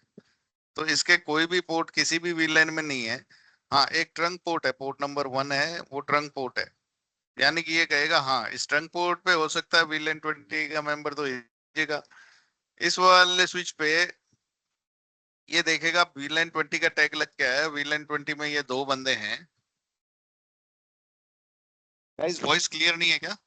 तो इसके कोई भी पोर्ट किसी भी वीलैन में नहीं है। हाँ, एक ट्रंक पोर्ट है, पोर्ट नंबर 1 है, वो ट्रंक पोर्ट है, यानी कि ये कहेगा हाँ इस ट्रंक पोर्ट पे हो सकता है वीलैन 20 का मेंबर, तो भेजेगा। इस वाले स्विच पे ये देखेगा वीलैन 20 का टैग लग गया है, वीलैन 20 में ये दो बंदे हैं। गाइस वॉइस क्लियर नहीं है क्या?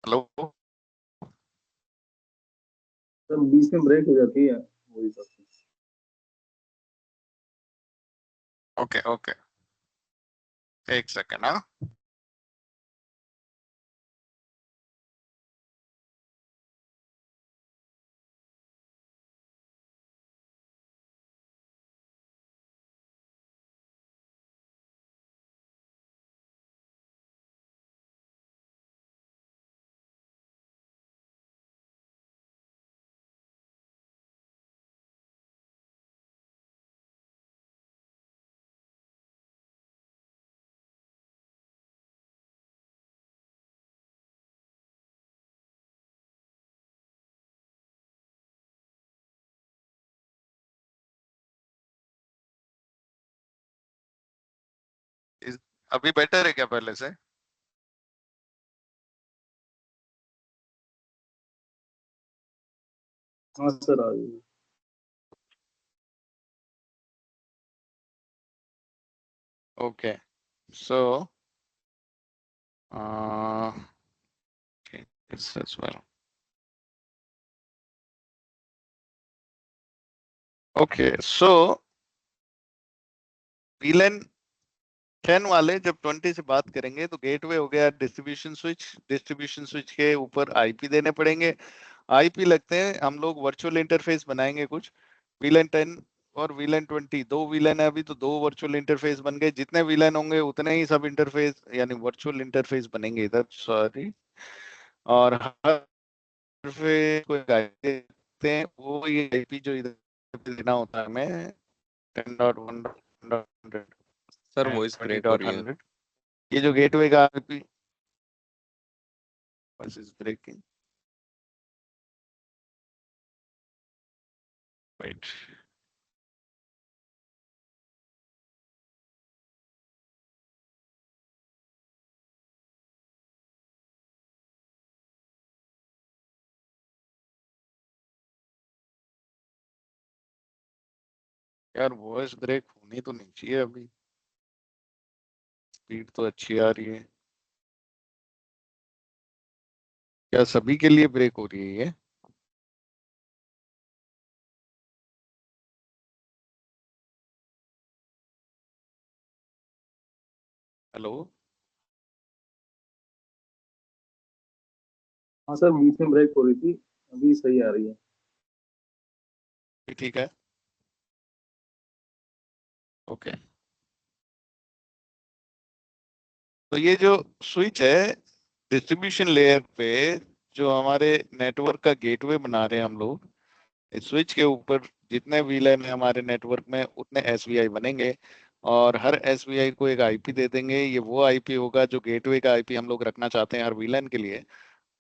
हेलो। सब बीच में ब्रेक हो जाती है, वही सब। ओके ओके, एक सेकेंड हाँ। अभी बेटर है क्या पहले से? हाँ सर आ गई। Okay, so this as well. Okay, so VLAN 10 वाले जब 20 से बात करेंगे तो गेटवे हो गया डिस्ट्रीब्यूशन स्विच के ऊपर आईपी देने पड़ेंगे। आईपी लगते हैं हम लोग वर्चुअल इंटरफेस बनाएंगे कुछ। VLAN 10 और VLAN 20 दो VLAN है अभी, तो दो वर्चुअल इंटरफेस बन गए। जितने VLAN होंगे उतने ही सब इंटरफेस यानी वर्चुअल इंटरफेस बनेंगे इधर, सॉरी। और हर पे कोई देते हैं, वो ये आईपी जो इधर देना होता है हमें 10.1.100 सर एंड वॉइस ब्रेक हो रही है। 20.100। ये जो गेटवे का आईपी बस इज ब्रेकिंग, वेट। यार वॉइस ब्रेक होनी तो नहीं चाहिए अभी, स्पीड तो अच्छी आ रही है। क्या सभी के लिए ब्रेक हो रही है ये? हेलो? हाँ सर बीच में ब्रेक हो रही थी, अभी सही आ रही है। ठीक है, ओके। तो ये जो स्विच है डिस्ट्रीब्यूशन लेयर पे, जो हमारे नेटवर्क का गेटवे बना रहे हैं हम लोग, इस स्विच के ऊपर जितने वीलैन है हमारे नेटवर्क में उतने एसवीआई बनेंगे। और हर एसवीआई को एक आईपी दे देंगे। ये वो आईपी होगा जो गेटवे का आईपी हम लोग रखना चाहते हैं हर वीलैन के लिए।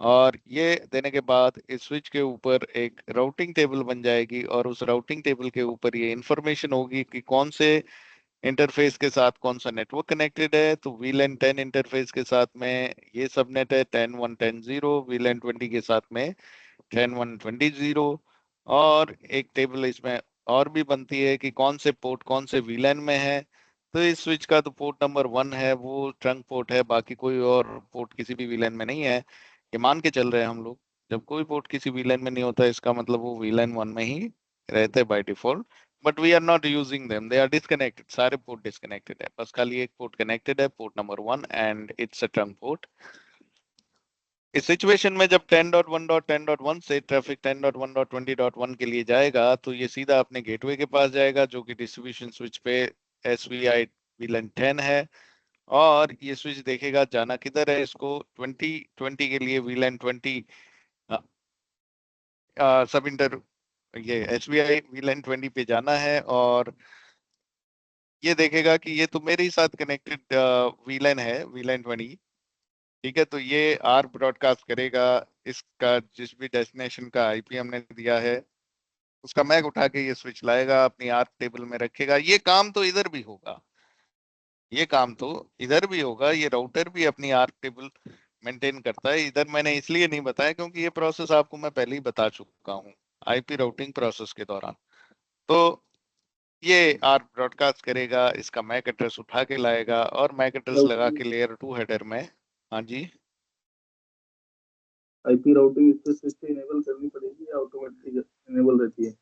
और ये देने के बाद इस स्विच के ऊपर एक राउटिंग टेबल बन जाएगी, और उस राउटिंग टेबल के ऊपर ये इंफॉर्मेशन होगी कि कौन से इंटरफेस के साथ कौन सा नेटवर्क कनेक्टेड है। तो वीलैन 10 इंटरफेस के साथ में ये सब नेट है 10.1.10, वीलैन 20 के साथ में 10.1.20। और एक टेबल इसमें और भी बनती है कि कौन से पोर्ट कौन से वीलैन में है। तो इस स्विच का तो पोर्ट नंबर 1 है, वो ट्रंक पोर्ट है, बाकी कोई और पोर्ट किसी भी वीलैन में नहीं है। ये मान के चल रहे हैं हम लोग, जब कोई पोर्ट किसी वीलैन में नहीं होता इसका मतलब वो वीलैन 1 में ही रहते हैं by default. But we are not using them, they are disconnected, सारे पोर्ट डिस्कनेक्टेड है, बस खाली एक पोर्ट कनेक्टेड है, port number 1, and it's a trunk port. इस सिचुएशन में जब 10.1.10.1 से ट्रैफिक 10.1.20.1 के लिए जाएगा तो ये सीधा अपने गेटवे के पास जाएगा जो कि डिस्ट्रीब्यूशन स्विच पे एसवीआई वीलन 10 है। और ये स्विच देखेगा जाना किधर है, इसको 2020 के लिए वीलन 20 सब इंटर ये एसबीआई वीलन 20 पे जाना है। और ये देखेगा कि ये तो मेरे ही साथ कनेक्टेड वीलन है, वीलन 20। ठीक है, तो ये आर ब्रॉडकास्ट करेगा इसका जिस भी डेस्टिनेशन का आईपी हमने दिया है उसका मैक उठा के ये स्विच लाएगा अपनी आर टेबल में रखेगा। ये काम तो इधर भी होगा, ये काम तो इधर भी होगा। ये राउटर भी अपनी आर टेबल मेंटेन करता है। इधर मैंने इसलिए नहीं बताया क्योंकि ये प्रोसेस आपको मैं पहले ही बता चुका हूँ आईपी राउटिंग प्रोसेस के दौरान। तो ये आर ब्रॉडकास्ट करेगा, इसका मैक एड्रेस उठा के लाएगा और मैक एड्रेस लगा राउटिंग के लेयर 2 हेडर में। हाँ जी। आईपी राउटिंग इस पे स्विच पे इनेबल करनी पड़ेगी या ऑटोमेटिक इनेबल रहती है?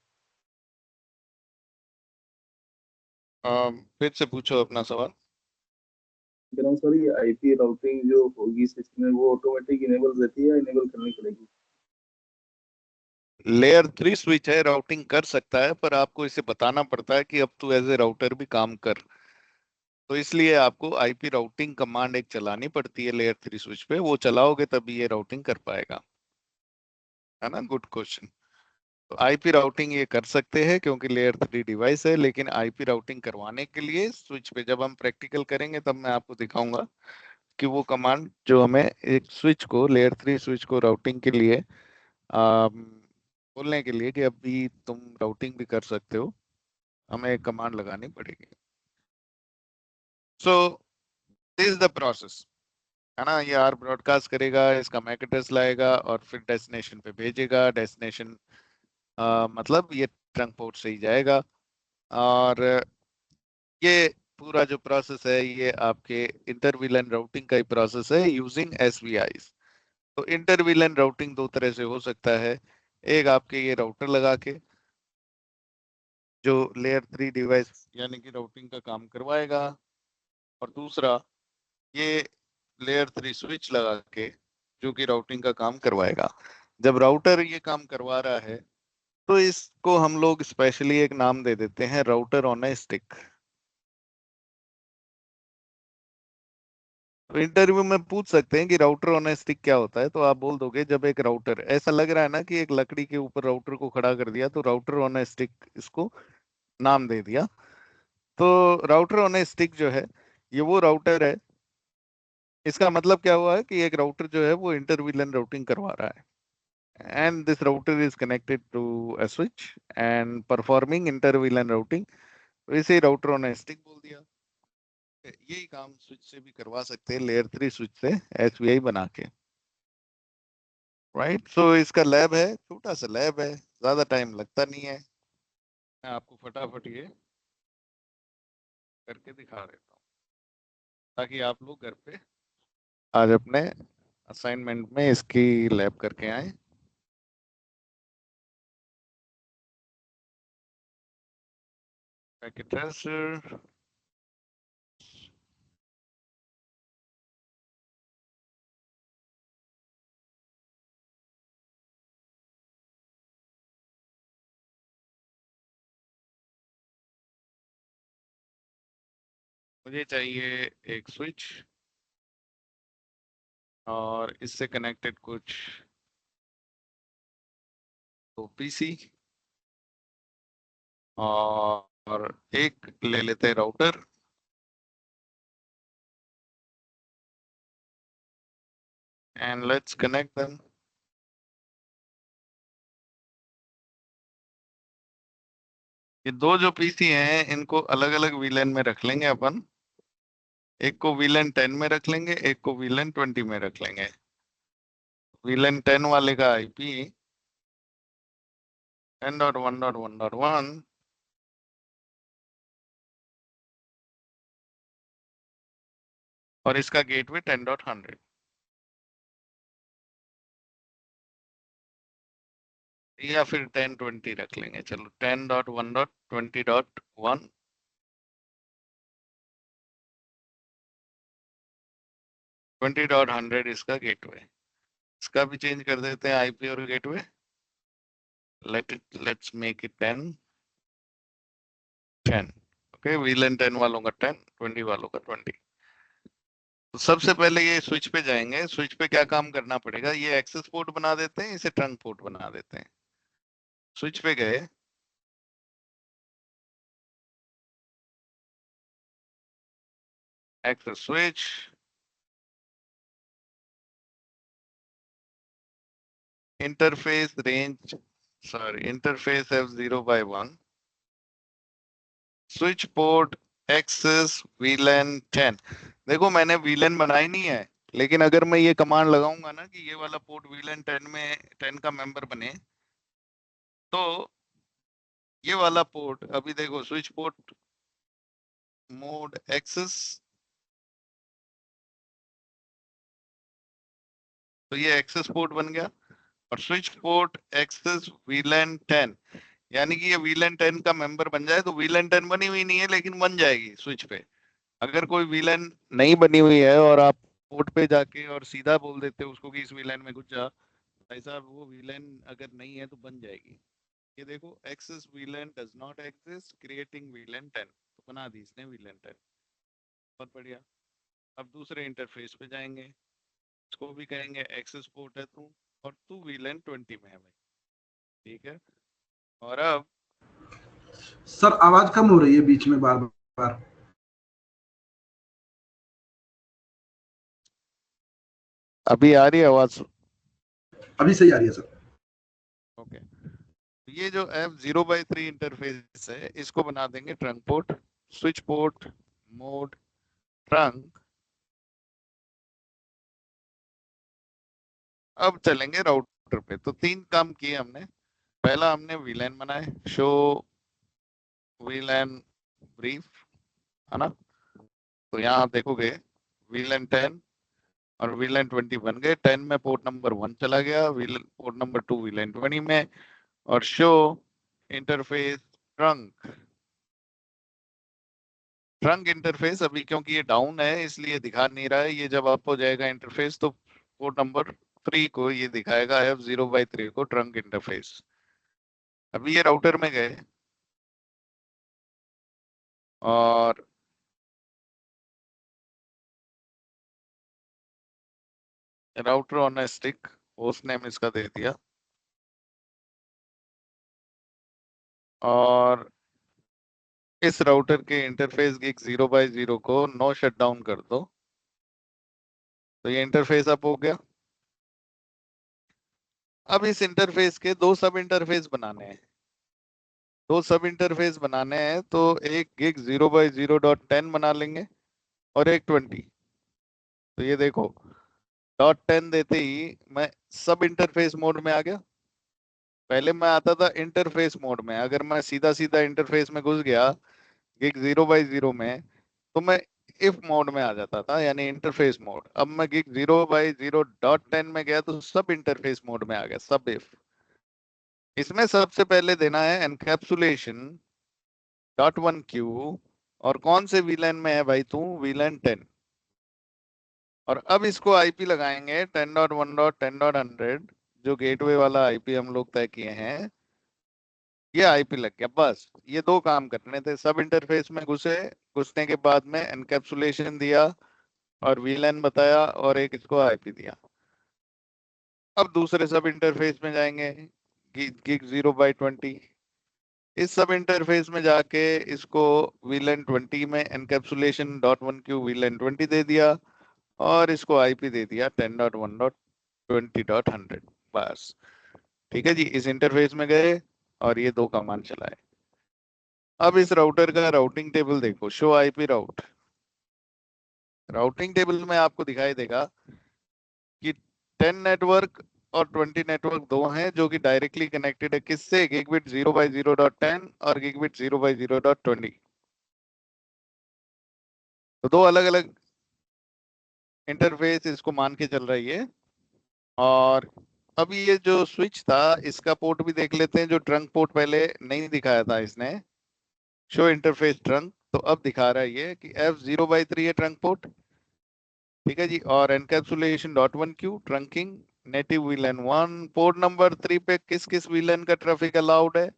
फिर से पूछो अपना सवाल। कह रहा हूँ सर ये आईपी राउटिंग जो होगी स्विच में वो ऑटोमेटिक इनेबल रहती है या इनेबल करनी पड़ेगी? लेयर 3 स्विच है, राउटिंग कर सकता है, पर आपको इसे बताना पड़ता है कि अब तू एज ए राउटर भी काम कर। तो इसलिए आपको आईपी राउटिंग कमांड एक चलानी पड़ती है लेयर 3 स्विच पे, वो चलाओगे तभी ये राउटिंग कर पाएगा। है ना, गुड क्वेश्चन। तो आईपी राउटिंग ये कर सकते हैं क्योंकि लेयर 3 डिवाइस है, लेकिन आईपी राउटिंग करवाने के लिए स्विच पे जब हम प्रैक्टिकल करेंगे तब मैं आपको दिखाऊंगा कि वो कमांड जो हमें एक स्विच को लेयर 3 स्विच को राउटिंग के लिए बोलने के लिए कि अभी तुम राउटिंग भी कर सकते हो, हमें एक कमांड लगानी पड़ेगी। So this is the process, है ना। ये आर ब्रॉडकास्ट करेगा, इसका मैक एड्रेस लाएगा और फिर डेस्टिनेशन पे भेजेगा। डेस्टिनेशन मतलब ये ट्रंक पोर्ट से ही जाएगा। और ये पूरा जो प्रोसेस है ये आपके इंटरवीलन राउटिंग का ही प्रोसेस है यूजिंग एसवीआईज। तो इंटरवीलन राउटिंग दो तरह से हो सकता है। एक आपके ये राउटर लगा के जो लेयर 3 डिवाइस यानी कि राउटिंग का काम करवाएगा, और दूसरा ये लेयर 3 स्विच लगा के जो कि राउटिंग का काम करवाएगा। जब राउटर ये काम करवा रहा है तो इसको हम लोग स्पेशली एक नाम दे देते हैं, राउटर ऑन ए स्टिक। तो इंटरव्यू में पूछ सकते हैं कि राउटर ऑन ए स्टिक क्या होता है, तो आप बोल दोगे जब एक राउटर, ऐसा लग रहा है ना कि एक लकड़ी के ऊपर राउटर को खड़ा कर दिया, तो राउटर ऑन ए स्टिक इसको नाम दे दिया। तो राउटर ऑन ए स्टिक जो है ये वो राउटर है। इसका मतलब क्या हुआ है कि एक राउटर जो है वो इंटरवीलन राउटिंग करवा रहा है, and this router is connected to a switch and performing interVLAN routing। तो इसे राउटर ऑन स्टिक बोल दिया। यही काम स्विच से भी करवा सकते हैं, लेयर 3 स्विच से एसवीआई बना के, राइट। सो इसका लैब है, छोटा सा लैब है, ज्यादा टाइम लगता नहीं है। मैं आपको फटाफट ये करके दिखा देता हूँ ताकि आप लोग घर पे आज अपने असाइनमेंट में इसकी लैब करके आए। पैकेट ट्रांसफर, मुझे चाहिए एक स्विच और इससे कनेक्टेड कुछ तो पीसी, और एक ले लेते हैं router. And let's connect them. ये दो जो पीसी हैं इनको अलग अलग वीलन में रख लेंगे अपन। एक को वीलन 10 में रख लेंगे, एक को वीलन 20 में रख लेंगे। वीलन 10 वाले का आईपी 10.1.1.1 और इसका गेटवे 10.100, या फिर 10.20 रख लेंगे। चलो 10.1.20.1 20.100 इसका गेटवे। इसका भी चेंज कर देते हैं आईपी और gateway. Let's make it 10 okay. VLAN 10 वालों का 10, 20 वालों का 20। तो सबसे पहले ये स्विच पे जाएंगे। स्विच पे क्या काम करना पड़ेगा, ये एक्सेस पोर्ट बना देते हैं, इसे ट्रंक पोर्ट बना देते हैं। स्विच पे गए, access switch, interface range, sorry interface F0/1, switch port access VLAN 10। देखो मैंने वीलन बनाई नहीं है, लेकिन अगर मैं ये कमांड लगाऊंगा ना कि ये वाला पोर्ट वीलन 10 में 10 का मेंबर बने, तो ये वाला पोर्ट अभी देखो स्विच पोर्ट मोड एक्सेस, तो ये एक्सेस पोर्ट बन गया। और स्विच पोर्ट एक्सेस वीलन 10, यानी कि ये वीलन 10 का मेंबर बन जाए। तो वीलन 10 बनी हुई नहीं है लेकिन बन जाएगी स्विच पे। अगर कोई वीलन नहीं बनी हुई है और आप पोर्ट पे जाके और सीधा बोल देते हो उसको कि इस वीलन में घुस जा, भाई साहब वो वीलन अगर नहीं है तो बन जाएगी। ये देखो access VLAN does not exist creating VLAN 10, तो बना दी इसने वीलन 10। बहुत बढ़िया। अब दूसरे इंटरफेस पे जाएंगे, इसको भी कहेंगे एक्सेस पोर्ट है तू, और तू वीलन 20 में है भाई, ठीक है। और अब सर आवाज कम हो रही है बीच में बार बार। अभी आ रही है आवाज? अभी सही आ रही है सर। ओके। तो ये जो F0/3 इंटरफेस है इसको बना देंगे trunk port. Switch port mode trunk अब चलेंगे राउटर पे। तो 3 काम किए हमने। पहला हमने वीलैन बनाए, शो वीलैन ब्रीफ, है ना। तो यहाँ आप देखोगे वीलैन 10 और वीलैन 20 बन गए। 10 में पोर्ट नंबर 1 चला गया, वीलैन पोर्ट नंबर 2 वीलैन 20 में। और show interface trunk, trunk interface अभी क्योंकि ये डाउन है इसलिए दिखा नहीं रहा है। ये जब आप हो जाएगा इंटरफेस तो पोर्ट नंबर 3 को ये दिखाएगा, F0/3 को ट्रंक इंटरफेस। अभी ये राउटर में गए और router on A stick, host name इसका दे दिया। और इस राउटर के इंटरफेस गिग 0/0 को नो शट डाउन कर दो। तो ये इंटरफेस अप हो गया। अब इस इंटरफेस के 2 सब इंटरफेस बनाने हैं। 2 सब इंटरफेस बनाने हैं तो एक गिग 0/0.10 बना लेंगे और एक 20। तो ये देखो .10 देते ही मैं सब इंटरफेस मोड में आ गया। पहले मैं आता था इंटरफेस मोड में। अगर मैं सीधा सीधा इंटरफेस में घुस गया गिग 0/0 में तो मैं इफ मोड में आ जाता था, यानी इंटरफेस मोड। अब मैं गिग 0/0.10 में गया तो सब इंटरफेस मोड में आ गया, सब इफ। इसमें सबसे पहले देना है एनकैप्सुलेशन .1q। और कौन से वीलैन में है भाई तू? वीलैन 10। और अब इसको आईपी लगाएंगे 10.1.10.100, जो गेटवे वाला आईपी हम लोग तय किए हैं। ये आईपी लग गया। बस ये 2 काम करने थे। सब इंटरफेस में घुसे, घुसने के बाद में एनकैप्सुलेशन दिया और वीलैन बताया और एक इसको आईपी दिया। अब दूसरे सब इंटरफेस में जाएंगे, गिग 0/20। इस सब इंटरफेस में जाके इसको वीलैन 20 में एनकैप्सुलेशन .1q वीलैन 20 दे दिया और इसको आईपी दे दिया 10.1.20.100। बस ठीक है जी, इस इंटरफेस में गए और ये 2 कमांड चलाए। अब इस राउटर का राउटिंग टेबल देखो, show IP route. Routing table में आपको दिखाई देगा कि 10 नेटवर्क और 20 नेटवर्क 2 हैं जो कि डायरेक्टली कनेक्टेड है किससे? गिगबिट 0/0.10 और गिगबिट 0/0.20। तो 2 अलग अलग इंटरफेस इसको मान के चल रही है। और अभी ये जो स्विच था इसका पोर्ट भी देख लेते हैं, जो ट्रंक पोर्ट पहले नहीं दिखाया था इसने। शो इंटरफेस ट्रंक, तो अब दिखा रहा है ये कि F0/3 है ट्रंक पोर्ट। ठीक है जी। और encapsulation .1q trunking native वीलैन 1। Port number 3 पे किस किस वीलैन का ट्रैफिक अलाउड है?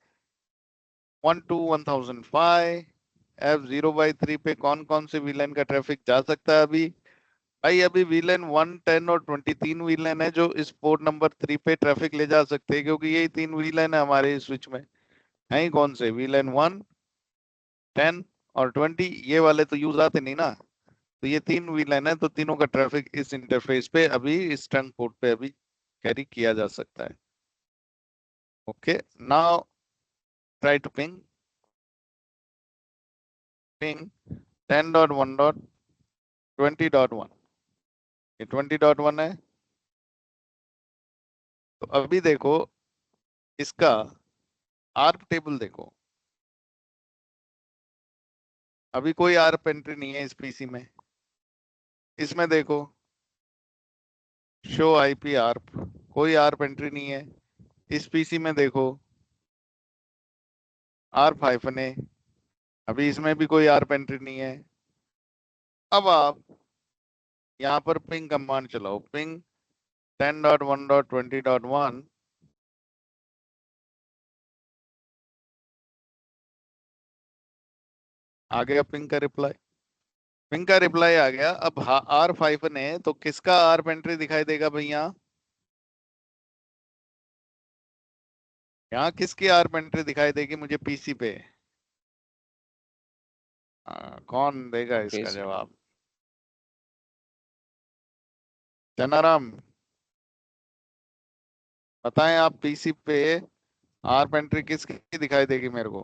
1 to 1005। F0/3 पे कौन कौन से वीलैन का ट्रैफिक जा सकता है? अभी भाई अभी वीलैन 1, 10 और 20 3 वीलैन है जो इस पोर्ट नंबर 3 पे ट्रैफिक ले जा सकते हैं, क्योंकि यही 3 वीलैन है हमारे स्विच में। है ही कौन से? वीलैन 1, 10 और 20। ये वाले तो यूज आते नहीं ना। तो ये 3 वीलैन है, तो तीनों का ट्रैफिक इस इंटरफेस पे अभी इस ट्रंक पोर्ट पे अभी कैरी किया जा सकता है। Okay, now try to ping 10.1.20.1। ये 20.1 है। तो अभी देखो इसका आर्प टेबल देखो। अभी कोई आर्प एंट्री नहीं है इस पीसी में। इसमें देखो शो आईपी आर्प, कोई आर्प एंट्री नहीं है। इस पीसी में देखो ARP-A, अभी इसमें भी कोई आर्प एंट्री नहीं है। अब आप यहाँ पर पिंग कमांड चलाओ, पिंग 10.1.20.1। आ गया पिंग का रिप्लाई। पिंग का रिप्लाई आ गया। अब ARP-A तो किसका आर्प एंट्री दिखाई देगा भैया? यहाँ किसकी आर्प एंट्री दिखाई देगी मुझे पीसी पे? कौन देगा इसका Yes. जवाब? जनाराम बताएं आप, पीसी पे आर्प एंट्री किसकी दिखाई देगी मेरे को?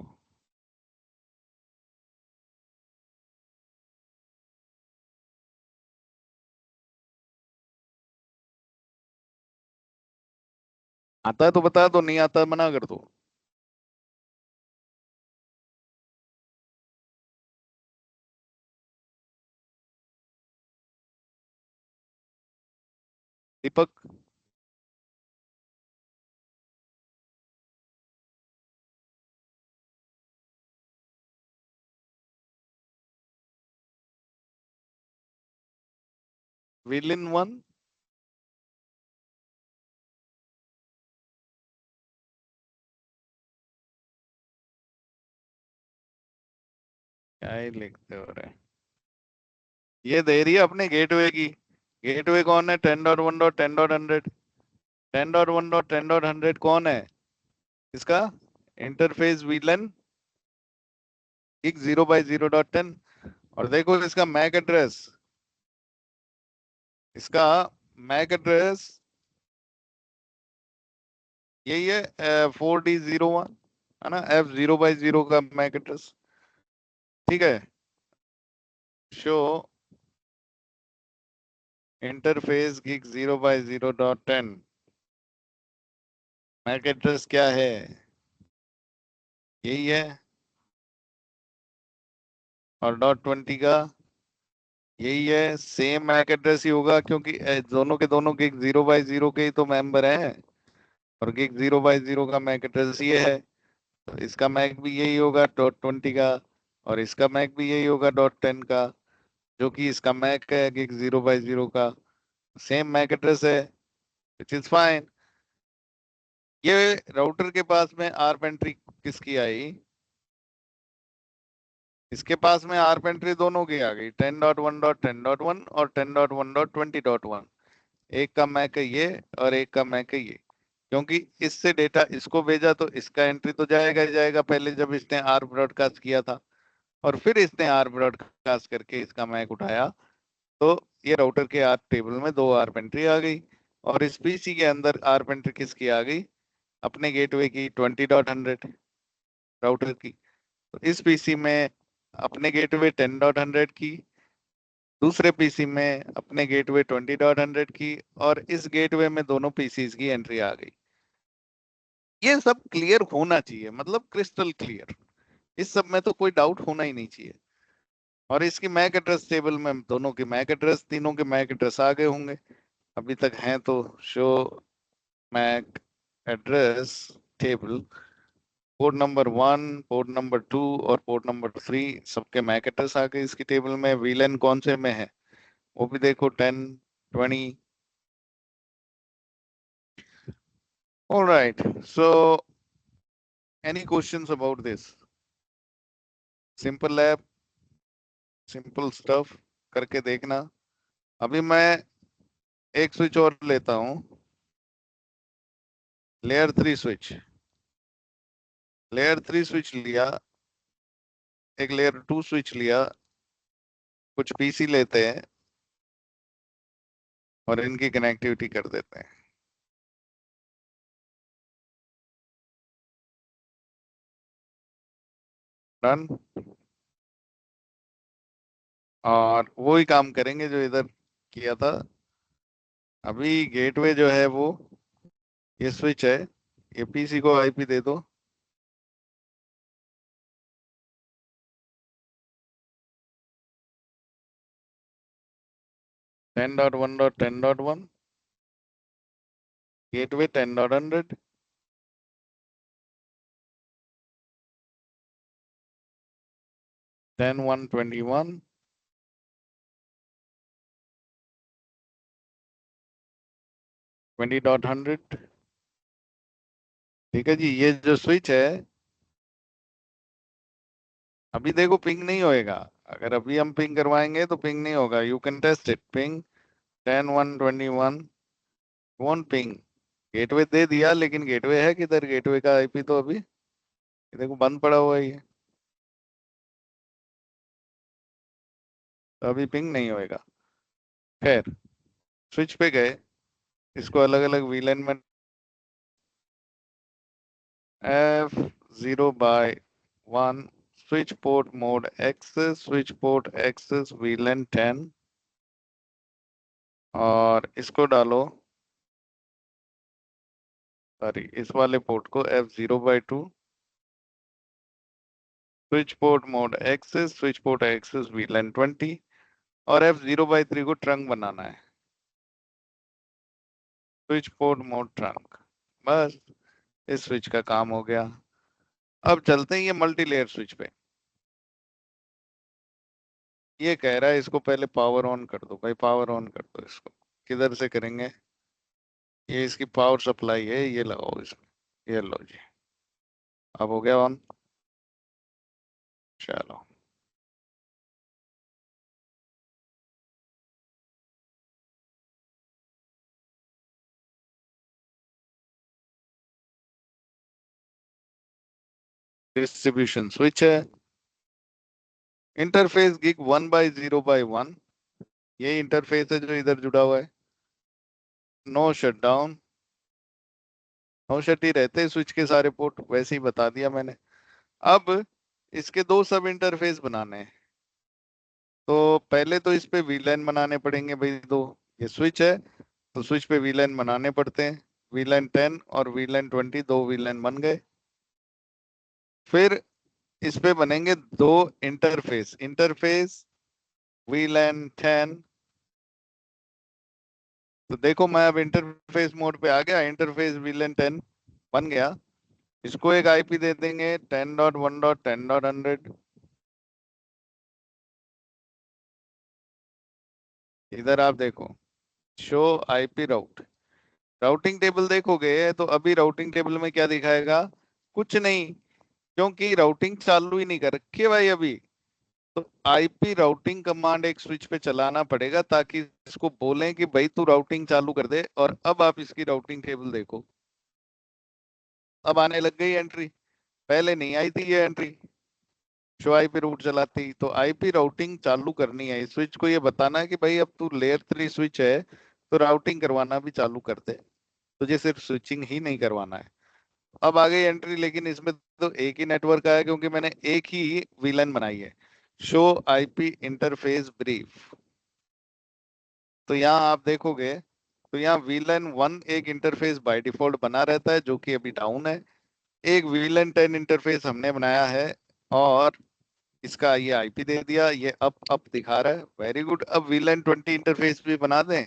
आता है तो बता दो, नहीं आता है मना कर दो। दीपक। Villain one. क्या ही लिखते हो रहे। ये दे रही है अपने गेटवे की। गेटवे कौन है? 10.1.10.100। 10.1.10.100 कौन है इसका? Interface VLAN gig 0/0.10। और देखो इसका मैक एड्रेस, इसका मैक एड्रेस यही है 4D01, है ना? F0/0 का मैक एड्रेस। ठीक है। Show interface gig 0/0.10, MAC address क्या है? यही है। और .20 का यही है, सेम मैक एड्रेस ही होगा, क्योंकि दोनों के दोनों गिग 0/0 के ही तो मेंबर हैं। और गिग 0/0 का मैक एड्रेस ये है, तो इसका मैक भी यही होगा .20 का। और इसका मैक भी यही होगा .10 का, जो कि इसका मैक है गिग 0/0 का। सेम मैक एड्रेस है, विच इज फाइन। ये राउटर के पास में आर्प एंट्री किसकी आई? इसके पास में आर्प एंट्री दोनों की आ गई, 10.1.10.1 और 10.1.20.1। एक का मैक है ये और एक का मैक है ये। क्योंकि इससे डेटा इसको भेजा तो इसका एंट्री तो जाएगा ही जाएगा, पहले जब इसने आर ब्रॉडकास्ट किया था। और फिर इसने आर ब्रॉडकास्ट करके इसका मैक उठाया, तो ये राउटर के आर टेबल में दो आर एंट्री आ गई। और इस पीसी के अंदर आर एंट्री किसकी आ गई? अपने गेटवे की 20.100 राउटर की। तो इस पीसी में अपने गेटवे 10.100 की, दूसरे पीसी में अपने गेटवे 20.100 की, और इस गेटवे में दोनों पीसीज की एंट्री आ गई। ये सब क्लियर होना चाहिए, मतलब क्रिस्टल क्लियर। इस सब में तो कोई डाउट होना ही नहीं चाहिए। और इसकी मैक एड्रेस टेबल में दोनों के मैक एड्रेस, तीनों के मैक एड्रेस आ गए होंगे अभी तक हैं तो। Show MAC address table, port number 1, port number 2 और पोर्ट नंबर 3 सबके मैक एड्रेस आ गए इसकी टेबल में। वीलन कौन से में है वो भी देखो, 10, 20। Alright, so any questions about this? Simple lab, simple stuff करके देखना। अभी मैं एक स्विच और लेता हूं, लेयर 3 स्विच। लेयर 3 स्विच लिया, एक लेयर 2 स्विच लिया, कुछ पीसी लेते हैं और इनकी कनेक्टिविटी कर देते हैं। डन। और वो ही काम करेंगे जो इधर किया था। अभी गेटवे जो है वो ये स्विच है, ये पीसी को आईपी दे दो। Ten dot one dot ten dot one, gateway 10.100, 10.1.21, 20.100। ठीक है जी, ये जो स्विच है अभी देखो पिंग नहीं होएगा। अगर अभी हम पिंग करवाएंगे तो पिंग नहीं होगा। You can test it, ping 10.1.21 won't ping. Gateway दे दिया, लेकिन गेटवे है किधर? गेटवे का आईपी तो अभी ये देखो बंद पड़ा हुआ है ये, तो अभी पिंग नहीं होएगा। खैर, स्विच पे गए, इसको अलग अलग वीलन में F0/1 switch port mode access, switch port access VLAN 10, और इसको डालो सॉरी इस वाले पोर्ट को F0/2 switch port mode access switch port access VLAN 20 और F0/3 को ट्रंक बनाना है, स्विच पोर्ट मोड ट्रंक। बस इस स्विच का काम हो गया। अब चलते हैं ये मल्टी लेयर स्विच पे। ये कह रहा है इसको पहले पावर ऑन कर दो, भाई पावर ऑन कर दो इसको। किधर से करेंगे? ये इसकी पावर सप्लाई है, ये लगाओ इसमें, ये लो जी, अब हो गया ऑन। चलो डिस्ट्रीब्यूशन स्विच है, इंटरफेस गिग 1/0/1, ये इंटरफेस है जो इधर जुड़ा हुआ है। नो शटडाउन, नो शट ही रहते स्विच के सारे पोर्ट, वैसे ही बता दिया मैंने। अब इसके दो सब इंटरफेस बनाने हैं, तो पहले तो इस पे VLAN बनाने पड़ेंगे भाई दो। ये स्विच है तो स्विच पे VLAN बनाने पड़ते हैं। VLAN 10 और VLAN 20 दो VLAN बन गए। फिर इस पे बनेंगे दो इंटरफेस, इंटरफेस VLAN 10। तो देखो मैं अब इंटरफेस मोड पे आ गया, इंटरफेस VLAN 10 बन गया। इसको एक IP दे देंगे 10.1.10.100। इधर आप देखो, शो IP राउट, राउटिंग टेबल देखोगे तो अभी राउटिंग टेबल में क्या दिखाएगा? कुछ नहीं, क्योंकि राउटिंग चालू ही नहीं कर रखी है भाई अभी। तो IP राउटिंग कमांड एक स्विच पे चलाना पड़ेगा ताकि इसको बोलें कि भाई तू राउटिंग चालू कर दे। और अब आप इसकी राउटिंग टेबल देखो, अब आने लग गई एंट्री, पहले नहीं आई थी ये एंट्री। शो IP रूट चलाती तो IP राउटिंग चालू करनी है, इस स्विच को ये बताना है कि भाई अब तू लेयर 3 स्विच है तो राउटिंग करवाना भी चालू कर दे, तुझे सिर्फ स्विचिंग ही नहीं करवाना है। अब आ गई एंट्री, लेकिन इसमें तो एक ही नेटवर्क आया क्योंकि मैंने एक ही VLAN बनाई है। शो IP इंटरफेस ब्रीफ, तो यहाँ आप देखोगे तो यहाँ VLAN 1 एक इंटरफेस बाय डिफॉल्ट बना रहता है जो कि अभी डाउन है। एक VLAN 10 इंटरफेस हमने बनाया है और इसका ये IP दे दिया, ये अप दिखा रहा है, वेरी गुड। अब VLAN 20 इंटरफेस भी बना दें,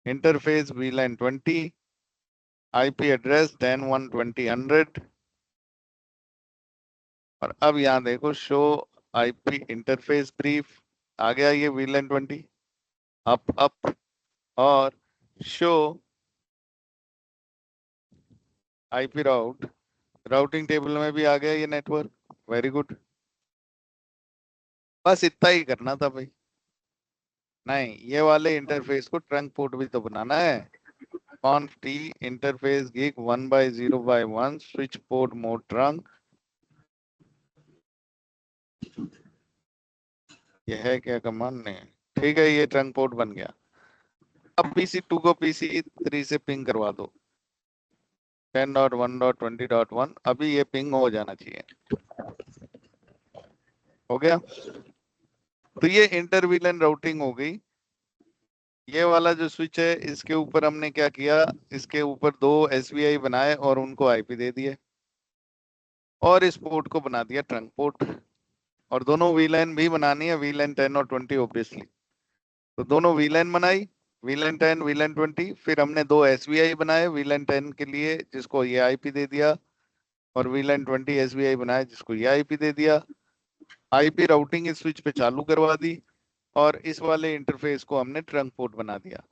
इंटरफेस VLAN 20 IP एड्रेस 10.1.20.100। और अब यहाँ देखो शो IP इंटरफेस ब्रीफ, आ गया ये VLAN 20 अप। और शो IP राउट, राउटिंग टेबल में भी आ गया ये नेटवर्क, वेरी गुड। बस इतना ही करना था भाई। नहीं, ये वाले इंटरफेस को ट्रंक पोर्ट भी तो बनाना है। conf t interface gig 1/0/1 switch port mode trunk, ये है क्या कमांड? नहीं, ठीक है, ये ट्रंक पोर्ट बन गया। अब PC2 को PC3 से पिंग करवा दो 10.1.20.1, अभी ये पिंग हो जाना चाहिए। हो गया, तो ये इंटर VLAN राउटिंग हो गई। ये वाला जो स्विच है इसके ऊपर हमने क्या किया, इसके ऊपर दो SVI बनाए और उनको IP दे दिए और इस पोर्ट को बना दिया ट्रंक पोर्ट। और दोनों VLAN भी बनानी है, VLAN 10 और 20 ऑब्वियसली। तो दोनों VLAN बनाई, VLAN 10 VLAN 20। फिर हमने दो SVI बनाए VLAN 10 के लिए जिसको ये IP दे दिया, और VLAN 20 SVI बनाए जिसको ये IP दे दिया। IP राउटिंग इस स्विच पे चालू करवा दी और इस वाले इंटरफेस को हमने ट्रंक पोर्ट बना दिया।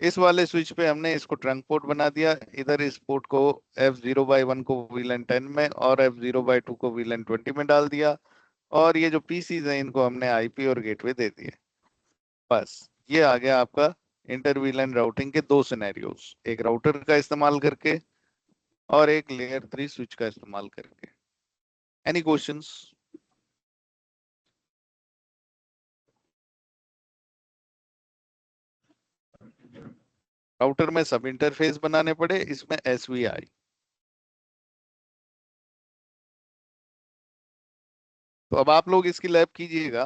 इस वाले स्विच पे हमने इसको ट्रंक पोर्ट बना दिया, इधर इस पोर्ट को F0/1 को VLAN 10 में और F0/2 को VLAN 20 में डाल दिया। और ये जो PCs हैं इनको हमने IP और गेटवे दे दिए। बस ये आ गया आपका इंटर VLAN राउटिंग के दो सिनेरियोस, एक राउटर का इस्तेमाल करके और एक लेयर 3 स्विच का इस्तेमाल करके। Any questions? राउटर में सब इंटरफेस बनाने पड़े, इसमें SVI। तो अब आप लोग इसकी लैब कीजिएगा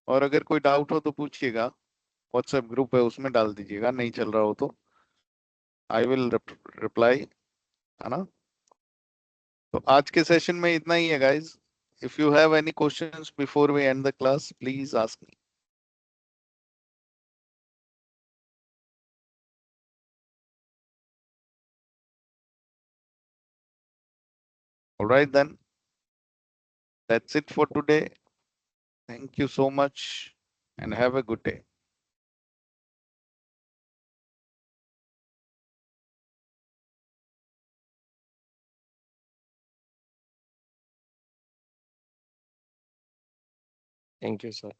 और अगर कोई डाउट हो तो पूछिएगा, व्हाट्सएप ग्रुप है उसमें डाल दीजिएगा, नहीं चल रहा हो तो। I will reply, है ना? तो आज के सेशन में इतना ही है guys. If you have any questions before we end the class, please ask me. All right then. That's it for today. Thank you so much and have a good day. Thank you, sir.